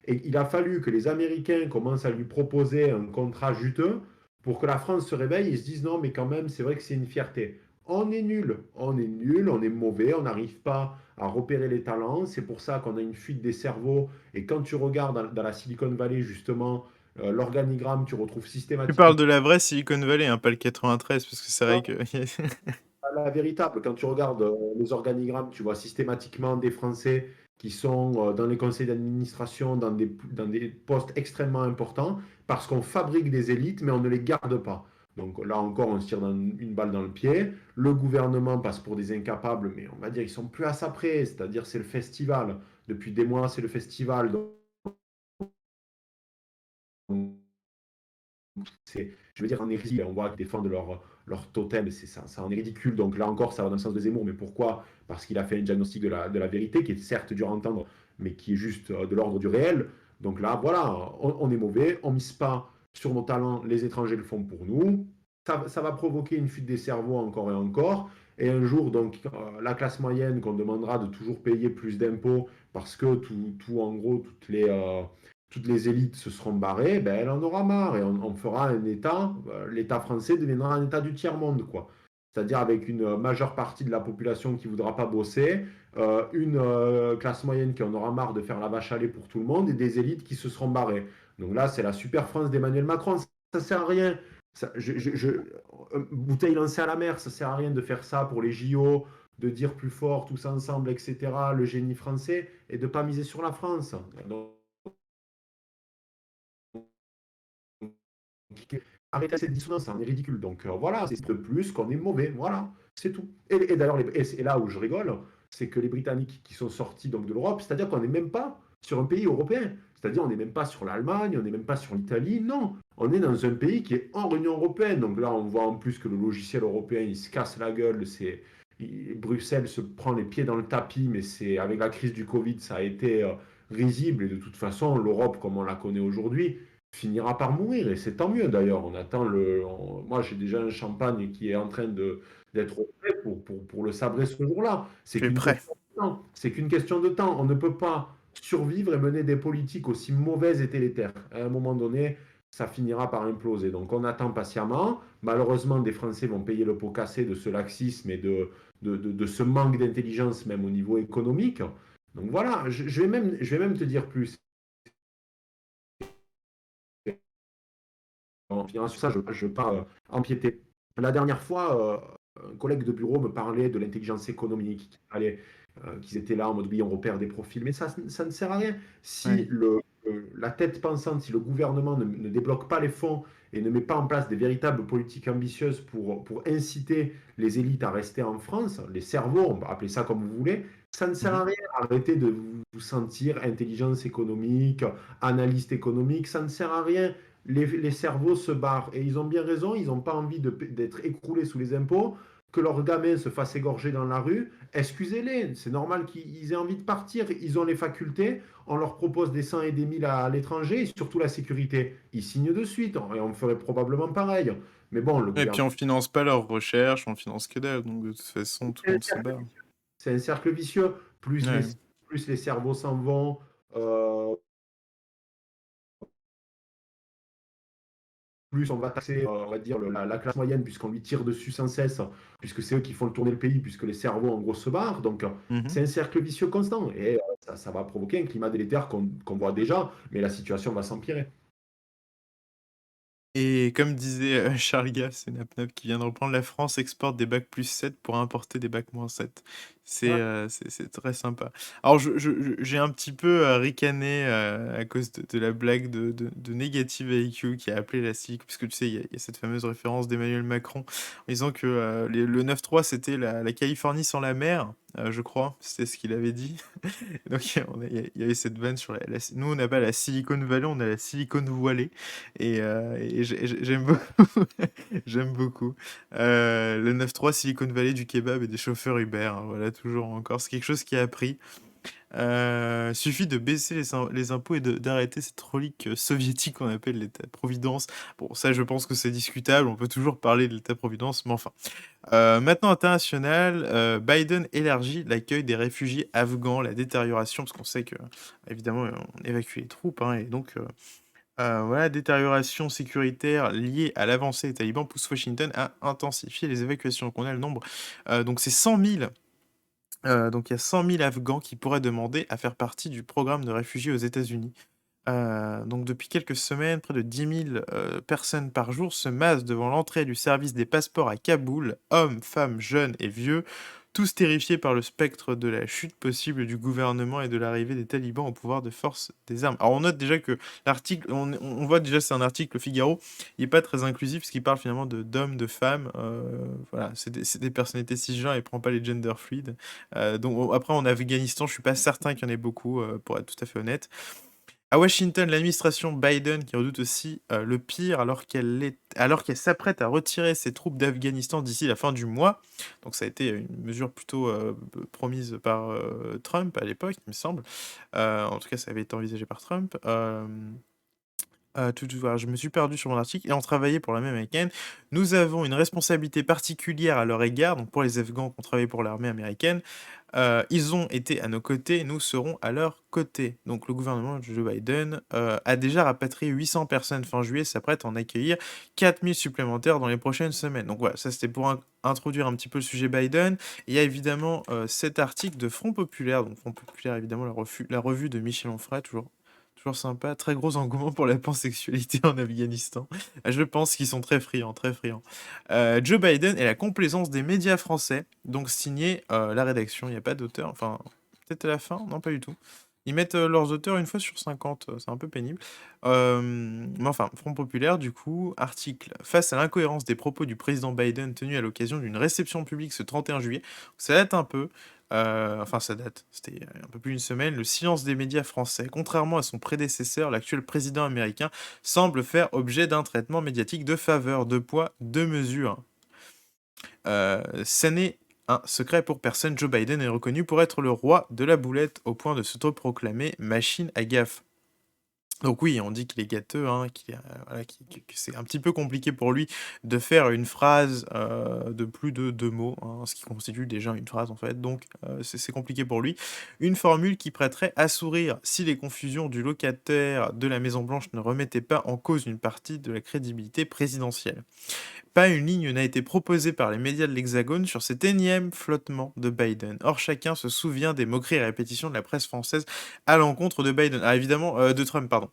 Et il a fallu que les Américains commencent à lui proposer un contrat juteux pour que la France se réveille et se dise non, mais quand même, c'est vrai que c'est une fierté. On est nul, on est nul, on est mauvais, on n'arrive pas à repérer les talents. C'est pour ça qu'on a une fuite des cerveaux. Et quand tu regardes dans la Silicon Valley, justement, l'organigramme, tu retrouves Tu systématiquement parles de la vraie Silicon Valley, hein, pas le 93, parce que c'est vrai que... la véritable. Quand tu regardes les organigrammes, tu vois systématiquement des Français qui sont dans les conseils d'administration, dans des postes extrêmement importants, parce qu'on fabrique des élites, mais on ne les garde pas. Donc là encore, on se tire une balle dans le pied. Le gouvernement passe pour des incapables, mais on va dire ils sont plus à ça près. C'est-à-dire c'est le festival. Depuis des mois, c'est le festival. Donc, je veux dire, en hérésie, on voit qu'ils défendent leur totem, ça en est ridicule. Donc là encore, ça va dans le sens de Zemmour. Mais pourquoi? Parce qu'il a fait un diagnostic de la vérité, qui est certes dur à entendre, mais qui est juste de l'ordre du réel. Donc là, voilà, on est mauvais, on ne mise pas sur nos talents, les étrangers le font pour nous. Ça va provoquer une fuite des cerveaux encore et encore. Et un jour, donc, la classe moyenne qu'on demandera de toujours payer plus d'impôts parce que en gros, toutes les élites se seront barrées, ben, elle en aura marre et on fera un État, l'État français deviendra un État du tiers-monde, quoi. C'est-à-dire avec une majeure partie de la population qui ne voudra pas bosser, une classe moyenne qui en aura marre de faire la vache à lait pour tout le monde et des élites qui se seront barrées. Donc là, c'est la super France d'Emmanuel Macron. Ça ne sert à rien. Ça, bouteille lancée à la mer, ça ne sert à rien de faire ça pour les JO, de dire plus fort tous ensemble, etc., le génie français, et de ne pas miser sur la France. Donc, arrêtez cette dissonance, on est ridicule. Donc voilà, c'est de plus qu'on est mauvais, voilà, c'est tout. Et d'ailleurs, et là où je rigole, c'est que les Britanniques qui sont sortis donc de l'Europe, c'est-à-dire qu'on n'est même pas sur un pays européen, c'est-à-dire on n'est même pas sur l'Allemagne, on n'est même pas sur l'Italie, non, on est dans un pays qui est hors Union européenne. Donc là, on voit en plus que le logiciel européen, il se casse la gueule, Bruxelles se prend les pieds dans le tapis, mais c'est avec la crise du Covid, ça a été risible, et de toute façon, l'Europe, comme on la connaît aujourd'hui, finira par mourir, et c'est tant mieux d'ailleurs. On attend moi, j'ai déjà un champagne qui est en train d'être prêt pour le sabrer ce jour-là. C'est Tu es qu'une prêt. question de temps. C'est qu'une question de temps. On ne peut pas survivre et mener des politiques aussi mauvaises et délétères. À un moment donné, ça finira par imploser. Donc on attend patiemment. Malheureusement, des Français vont payer le pot cassé de ce laxisme et de ce manque d'intelligence même au niveau économique. Donc voilà, je vais même te dire plus. On finira sur ça, je ne veux pas empiéter. La dernière fois, un collègue de bureau me parlait de l'intelligence économique, qu'ils étaient là en mode oui, on repère des profils, mais ça ne sert à rien. Ouais. Si la tête pensante, si le gouvernement ne débloque pas les fonds et ne met pas en place des véritables politiques ambitieuses pour inciter les élites à rester en France, les cerveaux, on va appeler ça comme vous voulez, ça ne sert Mhm. à rien. Arrêtez de vous sentir intelligence économique, analyste économique, ça ne sert à rien. Les cerveaux se barrent et ils ont bien raison, ils n'ont pas envie d'être écroulés sous les impôts, que leurs gamins se fassent égorger dans la rue. Excusez-les, c'est normal qu'ils aient envie de partir, ils ont les facultés, on leur propose des 100 et des 1000 à l'étranger et surtout la sécurité. Ils signent de suite et on ferait probablement pareil. Mais bon, le Et puis gouvernement, on finance pas leurs recherches, on finance que dalle, donc de toute façon tout c'est le un monde se cercle barre. vicieux. C'est un cercle vicieux. Ouais. Plus les cerveaux s'en vont, euh, plus on va taxer, on va dire, la classe moyenne, puisqu'on lui tire dessus sans cesse, puisque c'est eux qui font tourner le pays, puisque les cerveaux, en gros, se barrent. Donc, Mhm. c'est un cercle vicieux constant. Et ça va provoquer un climat délétère qu'on voit déjà, mais la situation va s'empirer. Et comme disait Charles Gaff, c'est Nap qui vient de reprendre, la France exporte des bacs plus 7 pour importer des bacs moins 7. Ouais. C'est très sympa. Alors j'ai un petit peu ricané à cause de la blague de Negative IQ qui a appelé la SIC, puisque tu sais, il y a cette fameuse référence d'Emmanuel Macron en disant que le 9-3 c'était la Californie sans la mer, je crois, c'est ce qu'il avait dit. Donc il y avait cette vanne sur nous on n'a pas la Silicon Valley, on a la Silicon Valley et j'aime beaucoup. J'aime beaucoup. Le 9-3 Silicon Valley du kebab et des chauffeurs Uber, hein, voilà, toujours encore. C'est quelque chose qui a appris. Suffit de baisser les impôts et d'arrêter cette relique soviétique qu'on appelle l'État-providence. Bon, ça, je pense que c'est discutable. On peut toujours parler de l'État-providence, mais enfin. Maintenant international, Biden élargit l'accueil des réfugiés afghans, la détérioration, parce qu'on sait que, évidemment, on évacue les troupes, hein, et donc, voilà, détérioration sécuritaire liée à l'avancée des talibans pousse Washington à intensifier les évacuations. Donc on a le nombre, donc c'est 100 000, donc il y a 100 000 Afghans qui pourraient demander à faire partie du programme de réfugiés aux États-Unis. Donc depuis quelques semaines, près de 10 000 personnes par jour se massent devant l'entrée du service des passeports à Kaboul, hommes, femmes, jeunes et vieux, tous terrifiés par le spectre de la chute possible du gouvernement et de l'arrivée des talibans au pouvoir de force des armes. Alors on note déjà que l'article, on voit déjà c'est un article, le Figaro, il n'est pas très inclusif parce qu'il parle finalement d'hommes, de femmes, voilà, c'est des personnalités cisgenres et il prend pas les gender fluides. Donc après en Afghanistan, je suis pas certain qu'il y en ait beaucoup, pour être tout à fait honnête. À Washington, l'administration Biden qui redoute aussi le pire alors qu'elle s'apprête à retirer ses troupes d'Afghanistan d'ici la fin du mois. Donc ça a été une mesure plutôt promise par Trump à l'époque, il me semble. En tout cas, ça avait été envisagé par Trump. Voilà, je me suis perdu sur mon article. Ayant travaillé pour l'armée américaine, nous avons une responsabilité particulière à leur égard. Donc pour les Afghans qui ont travaillé pour l'armée américaine, ils ont été à nos côtés, nous serons à leur côté. Donc le gouvernement de Joe Biden a déjà rapatrié 800 personnes fin juillet, s'apprête à en accueillir 4000 supplémentaires dans les prochaines semaines. Donc voilà, ça c'était pour introduire un petit peu le sujet Biden. Il y a évidemment cet article de Front Populaire, donc Front Populaire évidemment la revue de Michel Onfray, toujours sympa, très gros engouement pour la pansexualité en Afghanistan. Je pense qu'ils sont très friands, très friands. Joe Biden et la complaisance des médias français, donc signé la rédaction, il n'y a pas d'auteur, enfin, peut-être à la fin, non pas du tout. Ils mettent leurs auteurs une fois sur 50, c'est un peu pénible. Mais enfin, Front Populaire, du coup, article. Face à l'incohérence des propos du président Biden tenus à l'occasion d'une réception publique ce 31 juillet, ça date un peu, enfin ça date, c'était un peu plus d'une semaine, le silence des médias français, contrairement à son prédécesseur, l'actuel président américain, semble faire objet d'un traitement médiatique de faveur, de poids, de mesure. Ça n'est un secret pour personne, Joe Biden est reconnu pour être le roi de la boulette au point de s'autoproclamer machine à gaffe. Donc oui, on dit qu'il est gâteux, hein, voilà, que c'est un petit peu compliqué pour lui de faire une phrase de plus de 2 mots, hein, ce qui constitue déjà une phrase en fait, donc c'est compliqué pour lui. Une formule qui prêterait à sourire si les confusions du locataire de la Maison-Blanche ne remettaient pas en cause une partie de la crédibilité présidentielle. Pas une ligne n'a été proposée par les médias de l'Hexagone sur cet énième flottement de Biden. Or, chacun se souvient des moqueries et répétitions de la presse française à l'encontre de Biden. Ah, évidemment, de Trump, pardon.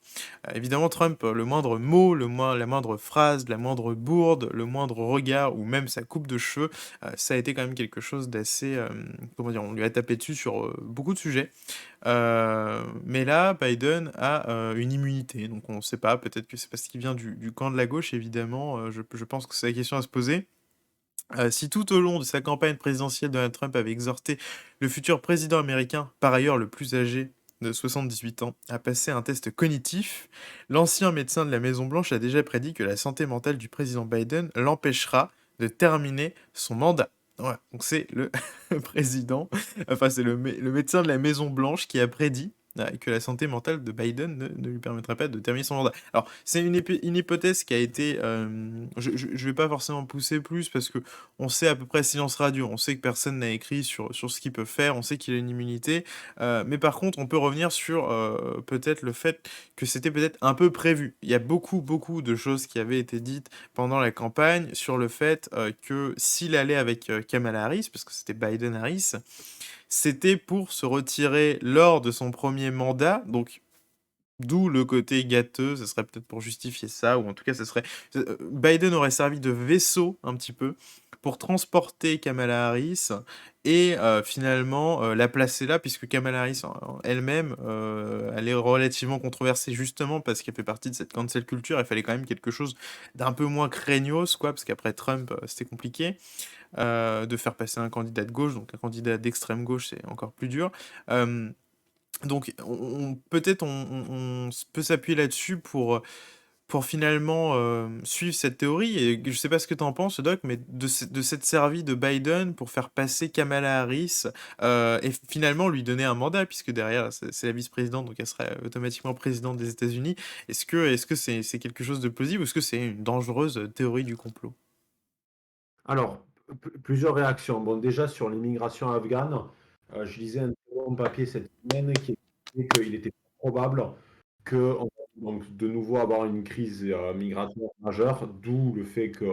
Évidemment, Trump, le moindre mot, la moindre phrase, la moindre bourde, le moindre regard ou même sa coupe de cheveux, ça a été quand même quelque chose d'assez, comment dire? On lui a tapé dessus sur, beaucoup de sujets. Mais là, Biden a, une immunité, donc on ne sait pas, peut-être que c'est parce qu'il vient du camp de la gauche évidemment, je pense que c'est la question à se poser. Si tout au long de sa campagne présidentielle, Donald Trump avait exhorté le futur président américain, par ailleurs le plus âgé de 78 ans, à passer un test cognitif, l'ancien médecin de la Maison-Blanche a déjà prédit que la santé mentale du président Biden l'empêchera de terminer son mandat. Voilà, donc c'est le président, enfin c'est le médecin de la Maison-Blanche qui a prédit que la santé mentale de Biden ne lui permettrait pas de terminer son mandat. Alors, c'est une hypothèse qui a été... je vais pas forcément pousser plus parce que on sait à peu près silence radio, on sait que personne n'a écrit sur ce qu'il peut faire, on sait qu'il a une immunité, mais par contre, on peut revenir sur peut-être le fait que c'était peut-être un peu prévu. Il y a beaucoup, beaucoup de choses qui avaient été dites pendant la campagne sur le fait que s'il allait avec Kamala Harris, parce que c'était Biden-Harris, c'était pour se retirer lors de son premier mandat, donc d'où le côté gâteux, ce serait peut-être pour justifier ça, ou en tout cas, Biden aurait servi de vaisseau un petit peu pour transporter Kamala Harris et finalement la placer là, puisque Kamala Harris elle-même, elle est relativement controversée justement parce qu'elle fait partie de cette cancel culture. Il fallait quand même quelque chose d'un peu moins craignos, quoi, parce qu'après Trump, c'était compliqué de faire passer un candidat de gauche, donc un candidat d'extrême gauche, c'est encore plus dur. Donc peut-être on peut s'appuyer là-dessus pour finalement suivre cette théorie. Et je sais pas ce que tu en penses, Doc, mais de s'être servi de Biden pour faire passer Kamala Harris et finalement lui donner un mandat, puisque derrière c'est la vice-présidente, donc elle serait automatiquement présidente des États-Unis. Est-ce que c'est quelque chose de plausible ou est-ce que c'est une dangereuse théorie du complot? Alors, plusieurs réactions. Bon, déjà sur l'immigration afghane, je lisais un très bon papier cette semaine qui expliquait qu'il était probable qu'on va donc de nouveau avoir une crise migratoire majeure, d'où le fait que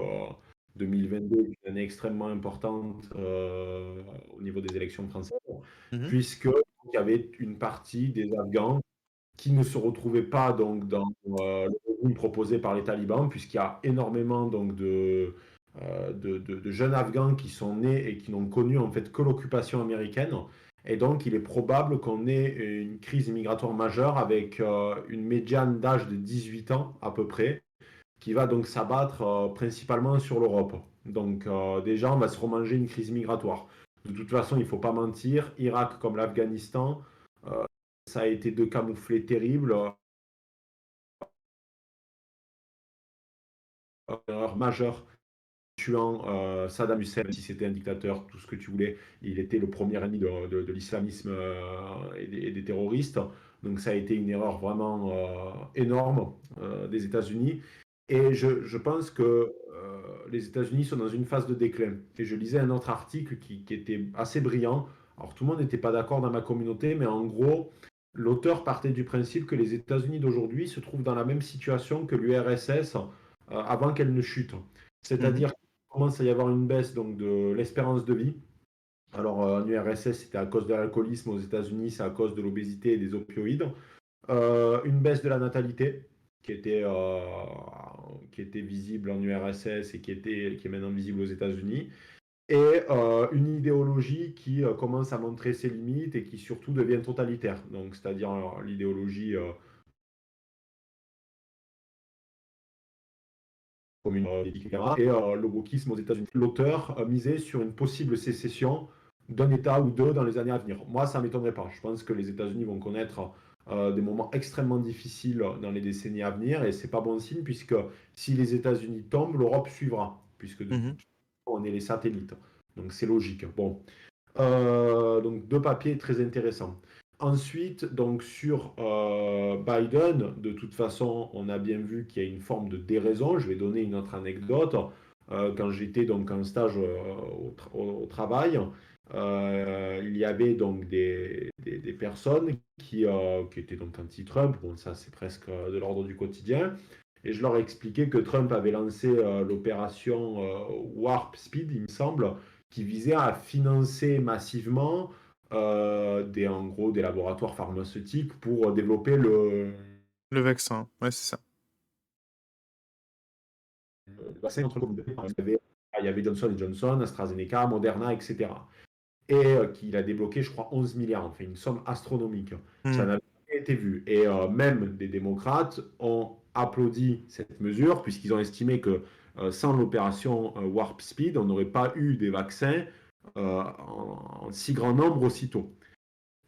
2022 est une année extrêmement importante au niveau des élections françaises, Mhm. puisque il y avait une partie des Afghans qui ne se retrouvaient pas donc dans le régime proposé par les talibans, puisqu'il y a énormément donc de jeunes Afghans qui sont nés et qui n'ont connu en fait que l'occupation américaine. Et donc, il est probable qu'on ait une crise migratoire majeure avec une médiane d'âge de 18 ans à peu près, qui va donc s'abattre principalement sur l'Europe. Donc, déjà, on va se remanger une crise migratoire. De toute façon, il ne faut pas mentir, Irak comme l'Afghanistan, ça a été deux camouflés terribles, erreur majeure tuant Saddam Hussein, même si c'était un dictateur, tout ce que tu voulais, il était le premier ennemi de l'islamisme et des terroristes. Donc ça a été une erreur vraiment énorme des États-Unis. Et je pense que les États-Unis sont dans une phase de déclin. Et je lisais un autre article qui était assez brillant. Alors tout le monde n'était pas d'accord dans ma communauté, mais en gros, l'auteur partait du principe que les États-Unis d'aujourd'hui se trouvent dans la même situation que l'URSS avant qu'elle ne chute. Mhm. C'est-à-dire qu'il commence à y avoir une baisse donc, de l'espérance de vie. Alors, en URSS, c'était à cause de l'alcoolisme. Aux États-Unis, c'est à cause de l'obésité et des opioïdes. Une baisse de la natalité qui était visible en URSS et qui est maintenant visible aux États-Unis. Et une idéologie qui commence à montrer ses limites et qui surtout devient totalitaire. Donc, c'est-à-dire l'idéologie etc. Et le wokisme aux États-Unis. L'auteur misait sur une possible sécession d'un État ou deux dans les années à venir. Moi, ça ne m'étonnerait pas. Je pense que les États-Unis vont connaître des moments extrêmement difficiles dans les décennies à venir, et c'est pas bon signe, puisque si les États-Unis tombent, l'Europe suivra, puisque de toute Mhm. façon, on est les satellites. Donc c'est logique. Bon. Donc deux papiers très intéressants. Ensuite, donc sur Biden, de toute façon, on a bien vu qu'il y a une forme de déraison. Je vais donner une autre anecdote. Quand j'étais donc en stage au travail, il y avait donc des personnes qui étaient donc anti-Trump. Bon, ça c'est presque de l'ordre du quotidien. Et je leur ai expliqué que Trump avait lancé l'opération Warp Speed, il me semble, qui visait à financer massivement en gros des laboratoires pharmaceutiques pour développer Le vaccin, ouais, c'est ça. Le vaccin contre le Covid. Il y avait Johnson Johnson, AstraZeneca, Moderna, etc. Et qu'il a débloqué, je crois, 11 milliards, enfin une somme astronomique. Ça Hmm. n'a jamais été vu. Et même des démocrates ont applaudi cette mesure, puisqu'ils ont estimé que sans l'opération Warp Speed, on n'aurait pas eu des vaccins en si grand nombre aussitôt.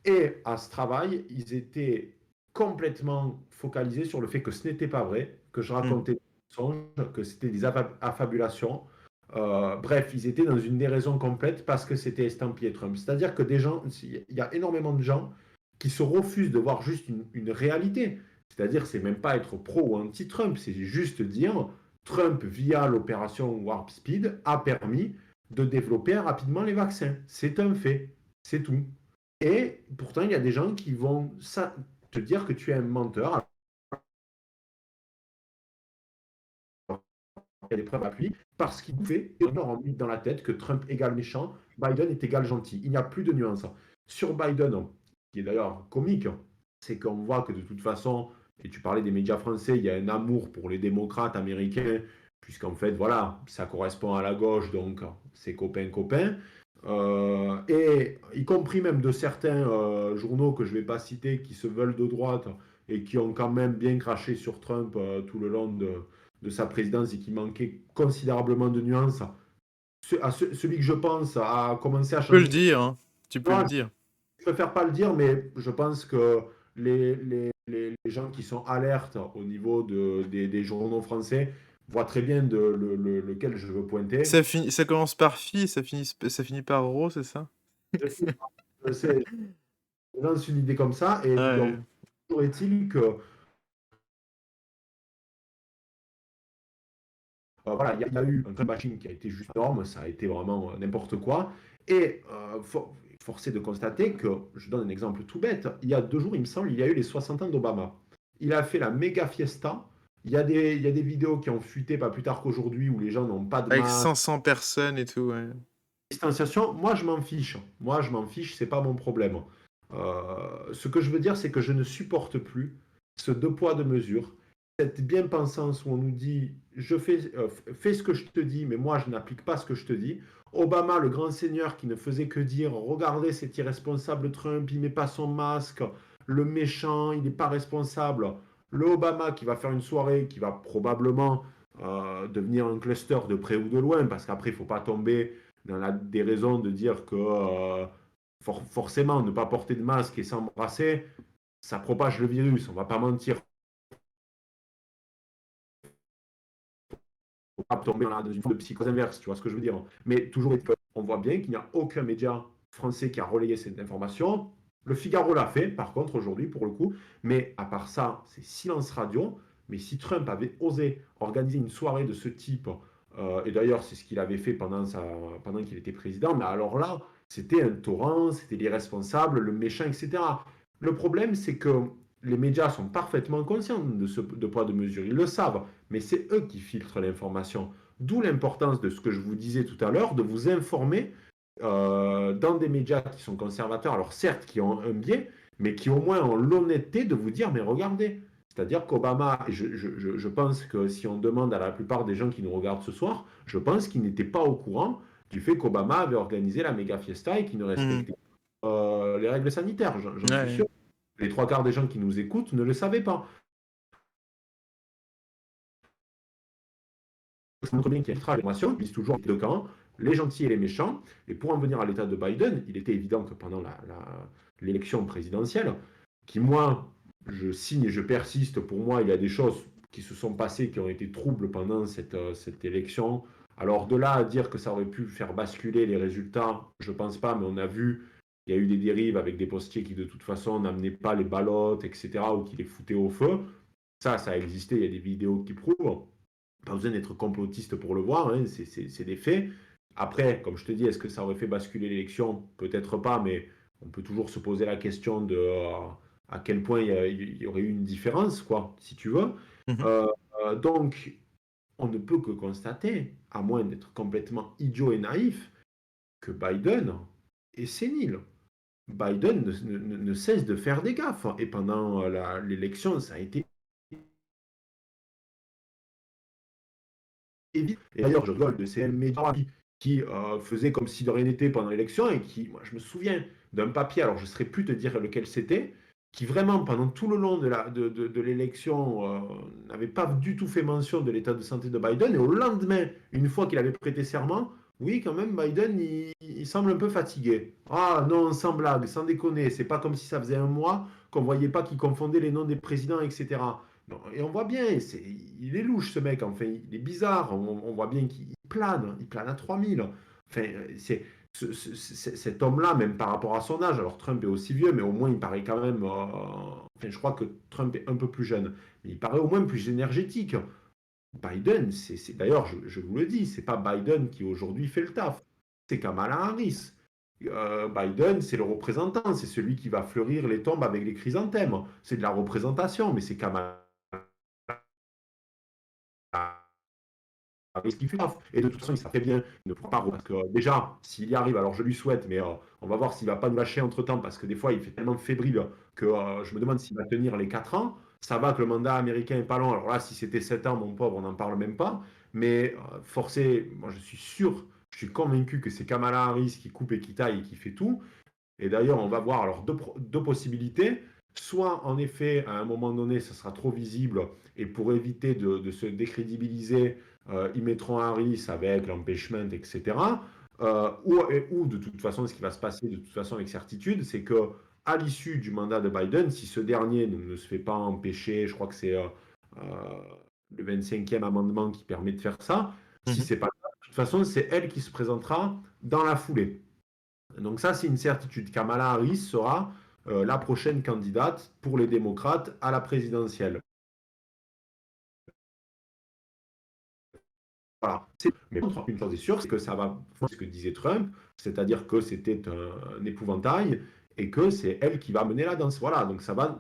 Et à ce travail, ils étaient complètement focalisés sur le fait que ce n'était pas vrai, que je Hmm. racontais des mensonges, que c'était des affabulations. Bref, ils étaient dans une déraison complète parce que c'était estampillé Trump. C'est-à-dire que des gens, il y a énormément de gens qui se refusent de voir juste une réalité. C'est-à-dire, c'est même pas être pro ou anti-Trump, c'est juste dire Trump, via l'opération Warp Speed, a permis de développer rapidement les vaccins. C'est un fait, c'est tout. Et pourtant, il y a des gens qui vont te dire que tu es un menteur. Il y a des preuves à l'appui, parce qu'il fait leur mis dans la tête que Trump égale méchant, Biden est égal gentil. Il n'y a plus de nuance. Sur Biden, qui est d'ailleurs comique, c'est qu'on voit que de toute façon, et tu parlais des médias français, il y a un amour pour les démocrates américains, puisqu'en fait, voilà, ça correspond à la gauche, donc c'est copain-copain. Et y compris même de certains journaux que je ne vais pas citer qui se veulent de droite et qui ont quand même bien craché sur Trump tout le long de sa présidence et qui manquait considérablement de nuances. Celui que je pense a commencé à Tu peux le changer. dire, hein. Tu peux le Moi, dire. je préfère pas le dire, mais je pense que les gens qui sont alertes au niveau des journaux français voient très bien lequel je veux pointer. Ça commence par phi, ça finit par rho, c'est ça? Je sais, je lance une idée comme ça, et donc, Ouais. toujours est-il que voilà, il y a eu un club bashing qui a été juste énorme, ça a été vraiment n'importe quoi. Et force est de constater que, je donne un exemple tout bête, il y a 2 jours, il me semble, il y a eu les 60 ans d'Obama. Il a fait la méga fiesta. Il y a des vidéos qui ont fuité pas plus tard qu'aujourd'hui où les gens n'ont pas de Avec masque, 500 personnes et tout, ouais. distanciation. Moi, je m'en fiche. Moi, je m'en fiche, c'est pas mon problème. Ce que je veux dire, c'est que je ne supporte plus ce deux poids, deux mesures. Cette bien-pensance où on nous dit fais ce que je te dis, mais moi, je n'applique pas ce que je te dis. Obama, le grand seigneur qui ne faisait que dire regardez cet irresponsable Trump, il met pas son masque, le méchant, il n'est pas responsable. Le Obama qui va faire une soirée qui va probablement devenir un cluster de près ou de loin, parce qu'après, il ne faut pas tomber dans des raisons de dire que forcément, ne pas porter de masque et s'embrasser, ça propage le virus, on ne va pas mentir. Il ne faut pas tomber dans une forme de psychose inverse, tu vois ce que je veux dire. Mais toujours, on voit bien qu'il n'y a aucun média français qui a relayé cette information. Le Figaro l'a fait, par contre, aujourd'hui, pour le coup. Mais à part ça, c'est silence radio. Mais si Trump avait osé organiser une soirée de ce type, et d'ailleurs, c'est ce qu'il avait fait pendant qu'il était président, mais alors là, c'était un torrent, c'était l'irresponsable, le méchant, etc. Le problème, c'est que les médias sont parfaitement conscients de ce de poids de mesure. Ils le savent, mais c'est eux qui filtrent l'information. D'où l'importance de ce que je vous disais tout à l'heure, de vous informer dans des médias qui sont conservateurs, alors certes qui ont un biais, mais qui au moins ont l'honnêteté de vous dire, mais regardez, c'est-à-dire qu'Obama, et je pense que si on demande à la plupart des gens qui nous regardent ce soir, je pense qu'ils n'étaient pas au courant du fait qu'Obama avait organisé la méga fiesta et qu'il ne Hmm. respectait les règles sanitaires. J'en suis Ouais. sûr. Les 3 quarts des gens qui nous écoutent ne le savaient pas. Ça montre bien qu'il y a une information, ils disent toujours les deux camps, les gentils et les méchants. Et pour en venir à l'état de Biden, il était évident que pendant l'élection présidentielle, qui moi, je signe et je persiste, pour moi, il y a des choses qui se sont passées, qui ont été troubles pendant cette élection. Alors de là à dire que ça aurait pu faire basculer les résultats, je ne pense pas, mais on a vu, il y a eu des dérives avec des postiers qui de toute façon n'amenaient pas les ballottes, etc., ou qui les foutaient au feu. Ça a existé, il y a des vidéos qui prouvent. Pas besoin d'être complotiste pour le voir, hein, c'est des faits. Après, comme je te dis, est-ce que ça aurait fait basculer l'élection? Peut-être pas, mais on peut toujours se poser la question de à quel point il y aurait eu une différence, quoi, si tu veux. Mhm. Euh, donc, on ne peut que constater, à moins d'être complètement idiot et naïf, que Biden est sénile. Biden ne cesse de faire des gaffes. Et pendant l'élection, ça a été évite. Et d'ailleurs, je rigole de ces médias qui faisaient comme si de rien n'était pendant l'élection et qui, moi, je me souviens d'un papier, alors je ne saurais plus te dire lequel c'était, qui vraiment, pendant tout le long de l'élection, n'avait pas du tout fait mention de l'état de santé de Biden. Et au lendemain, une fois qu'il avait prêté serment, oui, quand même, Biden, il semble un peu fatigué. Ah non, sans blague, sans déconner, c'est pas comme si ça faisait un mois qu'on voyait pas qu'il confondait les noms des présidents, etc. Non, et on voit bien, il est louche ce mec, enfin, il est bizarre, on voit bien qu'il il plane à 3000. Enfin, cet homme-là, même par rapport à son âge, alors Trump est aussi vieux, mais au moins il paraît quand même, enfin, je crois que Trump est un peu plus jeune, mais il paraît au moins plus énergétique. Biden, d'ailleurs, je vous le dis, c'est pas Biden qui aujourd'hui fait le taf, c'est Kamala Harris. Biden, c'est le représentant, c'est celui qui va fleurir les tombes avec les chrysanthèmes. C'est de la représentation, mais c'est Kamala Harris qui fait le taf. Et de toute façon, il savait bien, il ne pourra pas. Parce que déjà, s'il y arrive, alors je lui souhaite, mais on va voir s'il ne va pas nous lâcher entre temps, parce que des fois, il fait tellement fébrile que je me demande s'il va tenir les 4 ans. Ça va que le mandat américain est pas long. Alors là, si c'était 7 ans, mon pauvre, on n'en parle même pas. Mais forcé, moi je suis sûr, je suis convaincu que c'est Kamala Harris qui coupe et qui taille et qui fait tout. Et d'ailleurs, on va voir alors deux possibilités. Soit, en effet, à un moment donné, ça sera trop visible, et pour éviter de se décrédibiliser, ils mettront Harris avec l'empêchement, etc. Ou de toute façon, ce qui va se passer de toute façon avec certitude, c'est que à l'issue du mandat de Biden, si ce dernier ne se fait pas empêcher, je crois que c'est euh, le 25e amendement qui permet de faire ça, si Mhm. c'est pas le cas, de toute façon, c'est elle qui se présentera dans la foulée. Donc ça, c'est une certitude. Kamala Harris sera la prochaine candidate pour les démocrates à la présidentielle. Voilà. Mais une chose est sûre, c'est que ça va faire ce que disait Trump, c'est-à-dire que c'était un épouvantail et que c'est elle qui va mener la danse. Voilà, donc ça va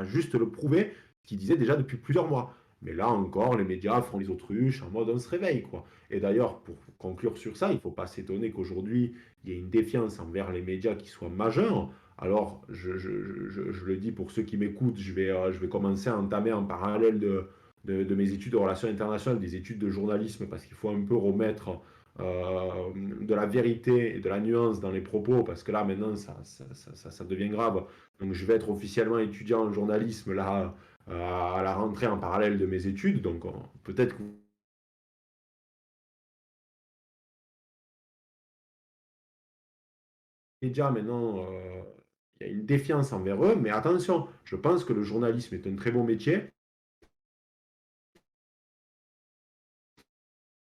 juste le prouver, ce qu'il disait déjà depuis plusieurs mois. Mais là encore, les médias font les autruches en mode on se réveille, quoi. Et d'ailleurs, pour conclure sur ça, il ne faut pas s'étonner qu'aujourd'hui, il y ait une défiance envers les médias qui soit majeure. Alors, je le dis pour ceux qui m'écoutent, je vais commencer à entamer en parallèle de mes études de relations internationales, des études de journalisme, parce qu'il faut un peu remettre de la vérité et de la nuance dans les propos, parce que là, maintenant, ça devient grave. Donc, je vais être officiellement étudiant en journalisme, là, à la rentrée en parallèle de mes études. Donc, peut-être que les médias, maintenant, il y a une défiance envers eux, mais attention, je pense que le journalisme est un très bon métier.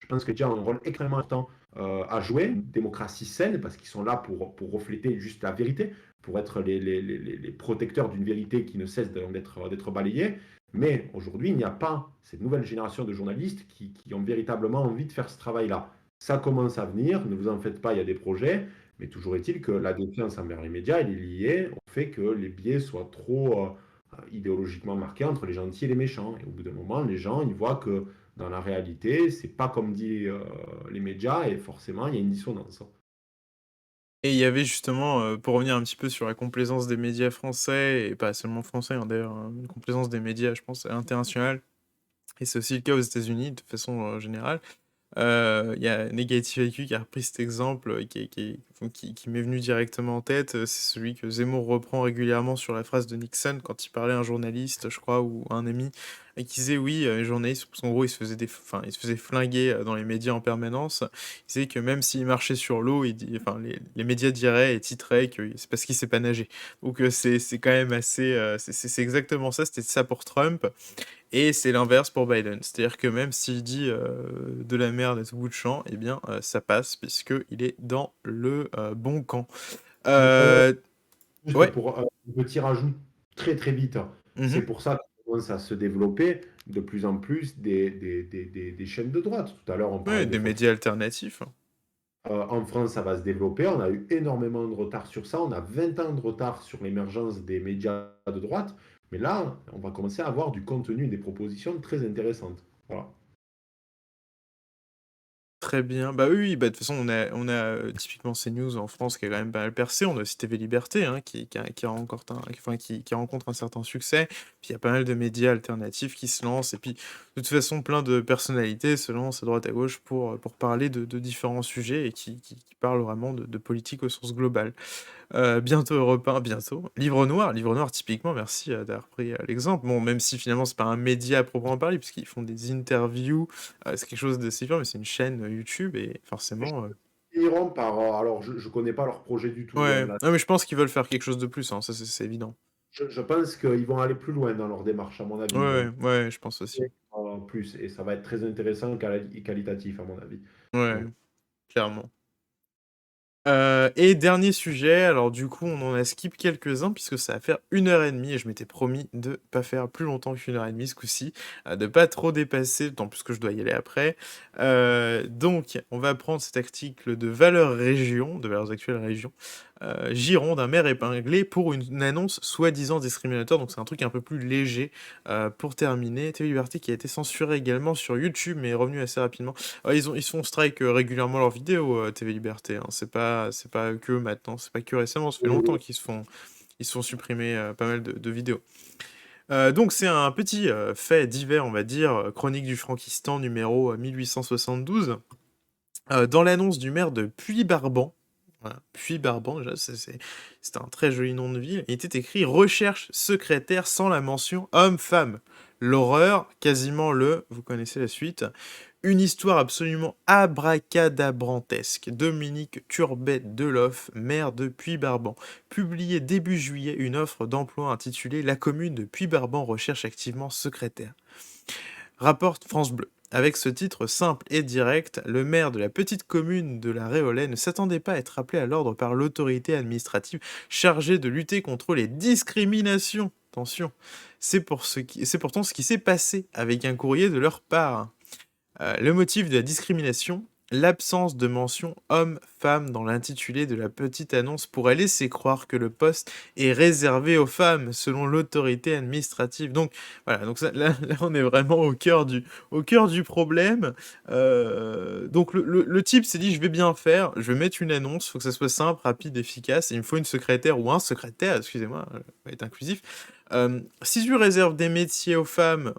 Je pense que les médias ont un rôle extrêmement important à jouer, une démocratie saine, parce qu'ils sont là pour refléter juste la vérité, pour être les protecteurs d'une vérité qui ne cesse d'être balayée. Mais aujourd'hui, il n'y a pas cette nouvelle génération de journalistes qui ont véritablement envie de faire ce travail-là. Ça commence à venir, ne vous en faites pas, il y a des projets, mais toujours est-il que la défiance envers les médias, elle est liée au fait que les biais soient trop idéologiquement marqués entre les gentils et les méchants. Et au bout d'un moment, les gens, ils voient que dans la réalité, c'est pas comme dit les médias, et forcément, il y a une dissonance. Et il y avait justement, pour revenir un petit peu sur la complaisance des médias français, et pas seulement français, hein, d'ailleurs, hein, une complaisance des médias, je pense, internationale, et c'est aussi le cas aux États-Unis de façon générale. Il y a Negative IQ qui a repris cet exemple qui m'est venu directement en tête. C'est celui que Zemmour reprend régulièrement sur la phrase de Nixon quand il parlait à un journaliste, je crois, ou à un ami, et qui disait oui, les journalistes, parce qu'en gros, enfin, ils se faisaient flinguer dans les médias en permanence. Il disait que même s'il marchait sur l'eau, enfin, les médias diraient et titreraient que c'est parce qu'il sait pas nager. Donc c'est quand même assez, c'est exactement ça. C'était ça pour Trump. Et c'est l'inverse pour Biden. C'est-à-dire que même s'il dit de la merde à tout bout de champ, eh bien, ça passe, puisqu'il est dans le bon camp. D'ailleurs, Euh, juste ouais. pour un petit rajout très très vite, c'est Mhm. pour ça que commence à se développer de plus en plus des chaînes de droite. Tout à l'heure, on Ouais, parlait de des Fox. médias alternatifs. En France, ça va se développer. On a eu énormément de retard sur ça. On a 20 ans de retard sur l'émergence des médias de droite. Mais là, on va commencer à avoir du contenu et des propositions très intéressantes. Voilà. très bien. Bah, oui, oui, bah, de toute façon, typiquement CNews en France qui a quand même pas mal percé. On a aussi TV Liberté, hein, qui rencontre qui rencontre un certain succès. Puis il y a pas mal de médias alternatifs qui se lancent et puis, de toute façon, plein de personnalités se lancent à droite à gauche pour parler de différents sujets et qui parlent vraiment de politique au sens global. Bientôt Europe 1, bientôt. Livre Noir typiquement, merci, d'avoir pris, l'exemple. Bon, même si finalement c'est pas un média à proprement parler, puisqu'ils font des interviews, c'est quelque chose d'assez différent, mais c'est une chaîne, YouTube et forcément, Ils iront par. Alors, je connais pas leur projet du tout, loin ouais. de là. Non, mais je pense qu'ils veulent faire quelque chose de plus, hein, ça c'est évident. Je pense qu'ils vont aller plus loin dans leur démarche, à mon Ouais, avis. Ils ouais, vont ouais, je pense aussi. plus, et ça va être très intéressant et qualitatif, à mon avis. Ouais, Donc, clairement. Et dernier sujet, alors du coup, on en a skip quelques-uns puisque ça va faire 1 heure et demie et je m'étais promis de pas faire plus longtemps qu'1 heure et demie ce coup-ci, de pas trop dépasser, d'autant plus que je dois y aller après. Donc on va prendre cet article de Valeurs Région, de Valeurs Actuelles Région, Gironde, un maire épinglé pour une annonce soi-disant discriminatoire, donc c'est un truc un peu plus léger. Pour terminer, TV Liberté qui a été censuré également sur YouTube mais est revenu assez rapidement. Ils font strike régulièrement leurs vidéos, TV Liberté, hein. C'est pas que maintenant, c'est pas que récemment, ça fait longtemps qu'ils se font supprimer pas mal de vidéos. Donc c'est un petit fait divers, on va dire, chronique du Frankistan numéro 1872. Dans l'annonce du maire de Puy-Barban, voilà, Puy-Barban, déjà, c'est un très joli nom de ville, il était écrit recherche secrétaire sans la mention homme-femme. L'horreur, quasiment vous connaissez la suite, une histoire absolument abracadabrantesque. Dominique Turbet-Deloff, maire de Puy-Barban, publié début juillet une offre d'emploi intitulée La commune de Puy-Barban recherche activement secrétaire. Rapporte France Bleu. Avec ce titre simple et direct, le maire de la petite commune de la Réolais ne s'attendait pas à être appelé à l'ordre par l'autorité administrative chargée de lutter contre les discriminations. Attention, c'est pourtant ce qui s'est passé avec un courrier de leur part. Le motif de la discrimination, l'absence de mention homme-femme dans l'intitulé de la petite annonce pourrait laisser croire que le poste est réservé aux femmes, selon l'autorité administrative. Donc voilà, donc là on est vraiment au cœur du problème. Donc le type s'est dit, je vais bien faire, je vais mettre une annonce, il faut que ça soit simple, rapide, efficace, et il me faut une secrétaire ou un secrétaire, excusez-moi, on va être inclusif. Si je lui réserve des métiers aux femmes,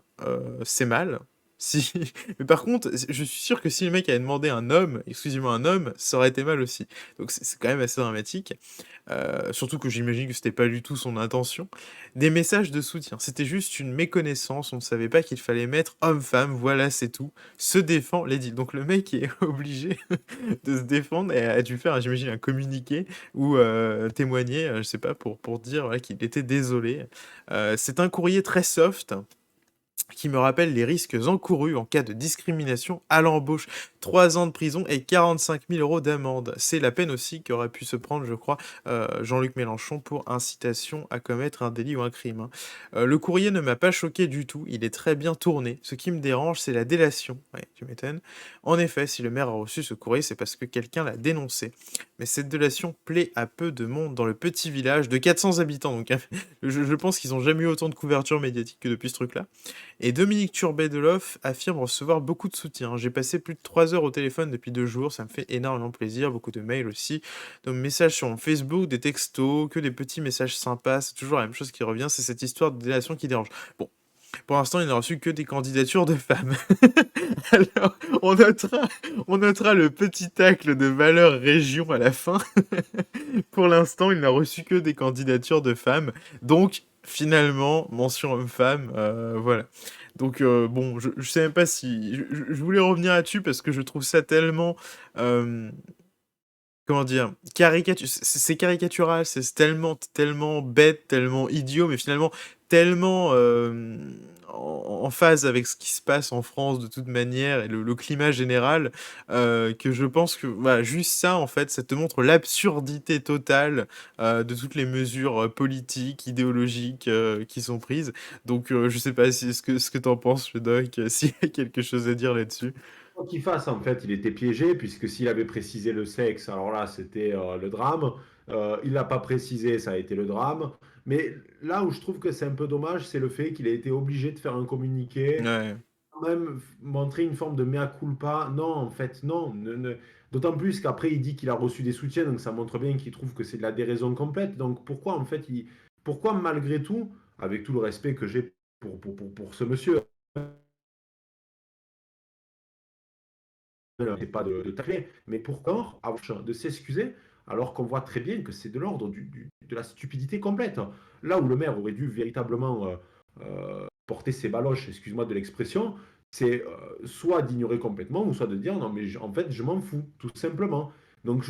c'est mal. Si... Mais par contre, je suis sûr que si le mec avait demandé un homme, exclusivement un homme, ça aurait été mal aussi. Donc c'est quand même assez dramatique. Surtout que j'imagine que c'était pas du tout son intention. Des messages de soutien. C'était juste une méconnaissance. On ne savait pas qu'il fallait mettre homme-femme. Voilà, c'est tout. Se défend Lady. Donc le mec est obligé de se défendre et a dû faire, j'imagine, un communiqué ou témoigner, je sais pas, pour dire voilà, qu'il était désolé. C'est un courrier très soft qui me rappelle les risques encourus en cas de discrimination à l'embauche. 3 ans de prison et 45 000 € d'amende. C'est la peine aussi qu'aurait pu se prendre, je crois, Jean-Luc Mélenchon pour incitation à commettre un délit ou un crime, hein. Le courrier ne m'a pas choqué du tout, il est très bien tourné. Ce qui me dérange, c'est la délation. Ouais, tu m'étonnes. En effet, si le maire a reçu ce courrier, c'est parce que quelqu'un l'a dénoncé. Mais cette délation plaît à peu de monde dans le petit village de 400 habitants. Donc je pense qu'ils n'ont jamais eu autant de couverture médiatique que depuis ce truc-là. Et Dominique Turbet-Deloff affirme recevoir beaucoup de soutien. J'ai passé plus de 3 heures au téléphone depuis 2 jours, ça me fait énormément plaisir, beaucoup de mails aussi, de messages sur mon Facebook, des textos, que des petits messages sympas, c'est toujours la même chose qui revient, c'est cette histoire de délation qui dérange. Bon, pour l'instant, il n'a reçu que des candidatures de femmes. Alors, on notera le petit tacle de Valeurs Région à la fin. Pour l'instant, il n'a reçu que des candidatures de femmes. Donc, finalement, mention homme-femme, voilà. Donc, bon, je sais même pas si... Je voulais revenir là-dessus parce que je trouve ça tellement... comment dire, c'est caricatural, c'est tellement, tellement bête, tellement idiot, mais finalement tellement en phase avec ce qui se passe en France de toute manière et le climat général, que je pense que voilà, juste ça, en fait, ça te montre l'absurdité totale de toutes les mesures politiques, idéologiques qui sont prises. Donc, je sais pas ce que t'en penses, le doc, s'il y a quelque chose à dire là-dessus. quoi qu'il fasse, en fait, il était piégé, puisque s'il avait précisé le sexe, alors là, c'était le drame. Il l'a pas précisé, ça a été le drame. Mais là où je trouve que c'est un peu dommage, c'est le fait qu'il a été obligé de faire un communiqué Ouais, même montrer une forme de mea culpa. Non, en fait, non. D'autant plus qu'après, il dit qu'il a reçu des soutiens, donc ça montre bien qu'il trouve que c'est de la déraison complète. Donc pourquoi, en fait, pourquoi malgré tout, avec tout le respect que j'ai pour ce monsieur, c'est pas de tacler, mais pourquoi avoir de s'excuser alors qu'on voit très bien que c'est de l'ordre de la stupidité complète. Là où le maire aurait dû véritablement porter ses baloches, excuse-moi de l'expression, c'est soit d'ignorer complètement ou soit de dire non mais en fait je m'en fous, tout simplement. Donc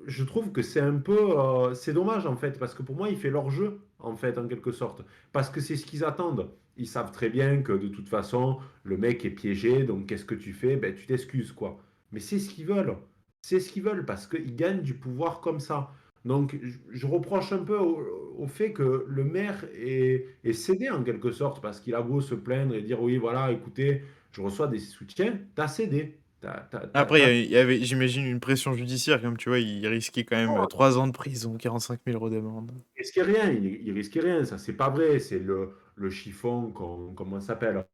je trouve que c'est un peu, c'est dommage en fait, parce que pour moi il fait leur jeu en fait en quelque sorte, parce que c'est ce qu'ils attendent. Ils savent très bien que de toute façon le mec est piégé, donc qu'est-ce que tu fais? Ben tu t'excuses quoi. Mais c'est ce qu'ils veulent. C'est ce qu'ils veulent parce qu'ils gagnent du pouvoir comme ça. Donc je reproche un peu au fait que le maire est cédé en quelque sorte parce qu'il a beau se plaindre et dire oui voilà écoutez je reçois des soutiens, t'as cédé. Après, il y avait, j'imagine, une pression judiciaire, comme tu vois, il risquait quand même 3 ans de prison, 45 000 € d'amende. Il risquait rien, il risquait rien, ça c'est pas vrai, c'est le chiffon, comment ça s'appelle,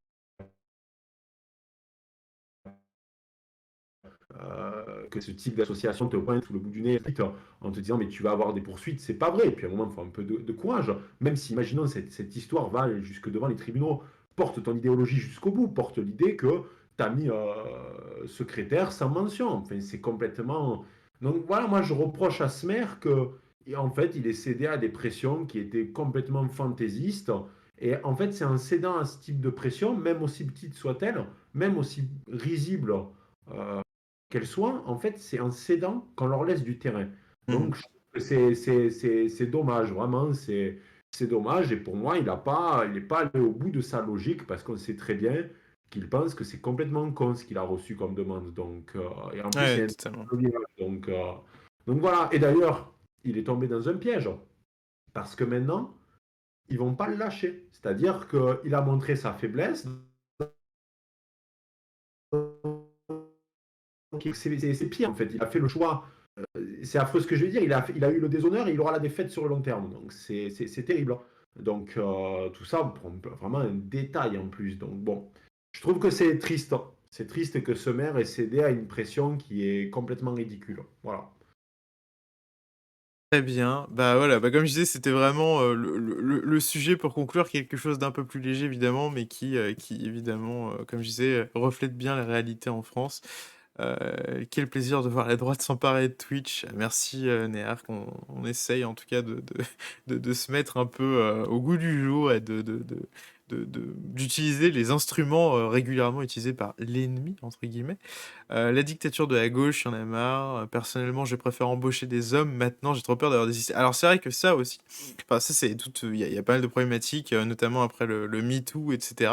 que ce type d'association te pointe sous le bout du nez en te disant mais tu vas avoir des poursuites, c'est pas vrai. Et puis à un moment, il faut un peu de courage. Même si, imaginons, cette histoire va jusque devant les tribunaux, porte ton idéologie jusqu'au bout, porte l'idée que tu as mis secrétaire sans mention. Enfin, c'est complètement. Donc voilà, moi je reproche à ce maire que, en fait, il est cédé à des pressions qui étaient complètement fantaisistes. Et en fait, c'est en cédant à ce type de pression, même aussi petite soit-elle, même aussi risible qu'elle soit, en fait, c'est en cédant qu'on leur laisse du terrain. Mhm. Donc, je trouve que c'est dommage, vraiment, c'est dommage. Et pour moi, il n'est pas allé au bout de sa logique parce qu'on sait très bien qu'il pense que c'est complètement con ce qu'il a reçu comme demande. Donc, et en plus, Ouais, il y a totalement. un donc voilà. Et d'ailleurs, il est tombé dans un piège parce que maintenant, ils vont pas le lâcher. C'est-à-dire qu'il a montré sa faiblesse. C'est pire en fait. Il a fait le choix. C'est affreux ce que je vais dire. Il a eu le déshonneur et il aura la défaite sur le long terme. Donc c'est terrible. Donc tout ça prend vraiment un détail en plus. Donc bon, je trouve que c'est triste. C'est triste que ce maire ait cédé à une pression qui est complètement ridicule. Voilà. Très bien. Bah voilà, bah comme je disais, c'était vraiment le sujet pour conclure quelque chose d'un peu plus léger, évidemment, mais qui évidemment, comme je disais, reflète bien la réalité en France. Quel plaisir de voir la droite s'emparer de Twitch. Merci Néar, qu'on essaye en tout cas de se mettre un peu au goût du jour et d'utiliser les instruments régulièrement utilisés par l'ennemi, entre guillemets. La dictature de la gauche, il y en a marre. Personnellement, je préfère embaucher des hommes. Maintenant, j'ai trop peur d'avoir des histoires. Alors, c'est vrai que ça aussi, enfin, ça, c'est tout. Il y a pas mal de problématiques, notamment après le MeToo, etc.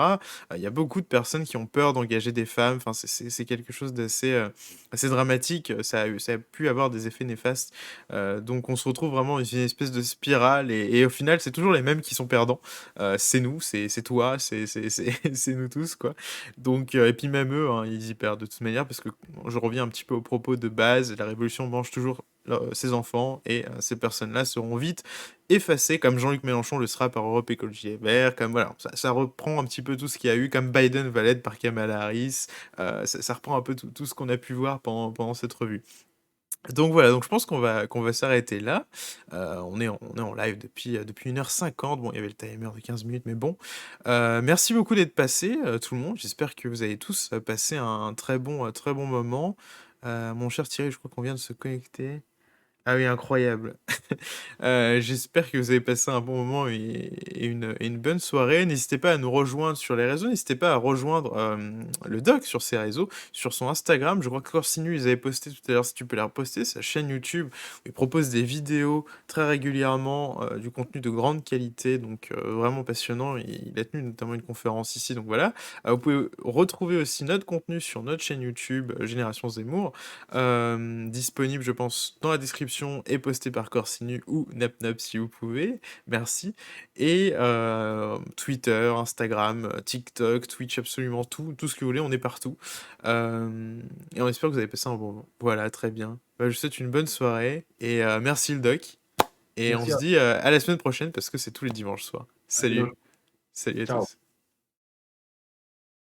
Il y a beaucoup de personnes qui ont peur d'engager des femmes. Enfin, c'est quelque chose d'assez assez dramatique. Ça a pu avoir des effets néfastes. Donc, on se retrouve vraiment dans une espèce de spirale. Et au final, c'est toujours les mêmes qui sont perdants. C'est nous, c'est toi, c'est nous tous, quoi. Donc, et puis même eux, hein, ils y perdent de toute manière, parce que je reviens un petit peu au propos de base, la révolution mange toujours ses enfants, et ces personnes-là seront vite effacées, comme Jean-Luc Mélenchon le sera par Europe Écologie Les Verts, comme voilà, ça reprend un petit peu tout ce qu'il y a eu, comme Biden va l'être par Kamala Harris, ça reprend un peu tout ce qu'on a pu voir pendant cette revue. Donc voilà, donc je pense qu'on va s'arrêter là. On est en live depuis 1h50. Bon, il y avait le timer de 15 minutes, mais bon. Merci beaucoup d'être passé, tout le monde. J'espère que vous avez tous passé un très bon moment. Mon cher Thierry, je crois qu'on vient de se connecter. Ah oui, incroyable. J'espère que vous avez passé un bon moment et une bonne soirée. N'hésitez pas à nous rejoindre sur les réseaux. N'hésitez pas à rejoindre le doc sur ses réseaux, sur son Instagram. Je crois que Corsinu, ils avaient posté tout à l'heure, si tu peux les reposter, sa chaîne YouTube, où il propose des vidéos très régulièrement, du contenu de grande qualité, donc vraiment passionnant. Il a tenu notamment une conférence ici, donc voilà. Vous pouvez retrouver aussi notre contenu sur notre chaîne YouTube, Génération Zemmour. Disponible, je pense, dans la description et posté par Corsinu ou NapNap si vous pouvez. Merci. Et Twitter, Instagram, TikTok, Twitch, absolument tout ce que vous voulez, on est partout. Et on espère que vous avez passé un bon moment. Voilà, très bien. Bah, je vous souhaite une bonne soirée et merci le doc. Et on Merci se dit à la semaine prochaine parce que c'est tous les dimanches soir. à Salut. Salut à Ciao. tous.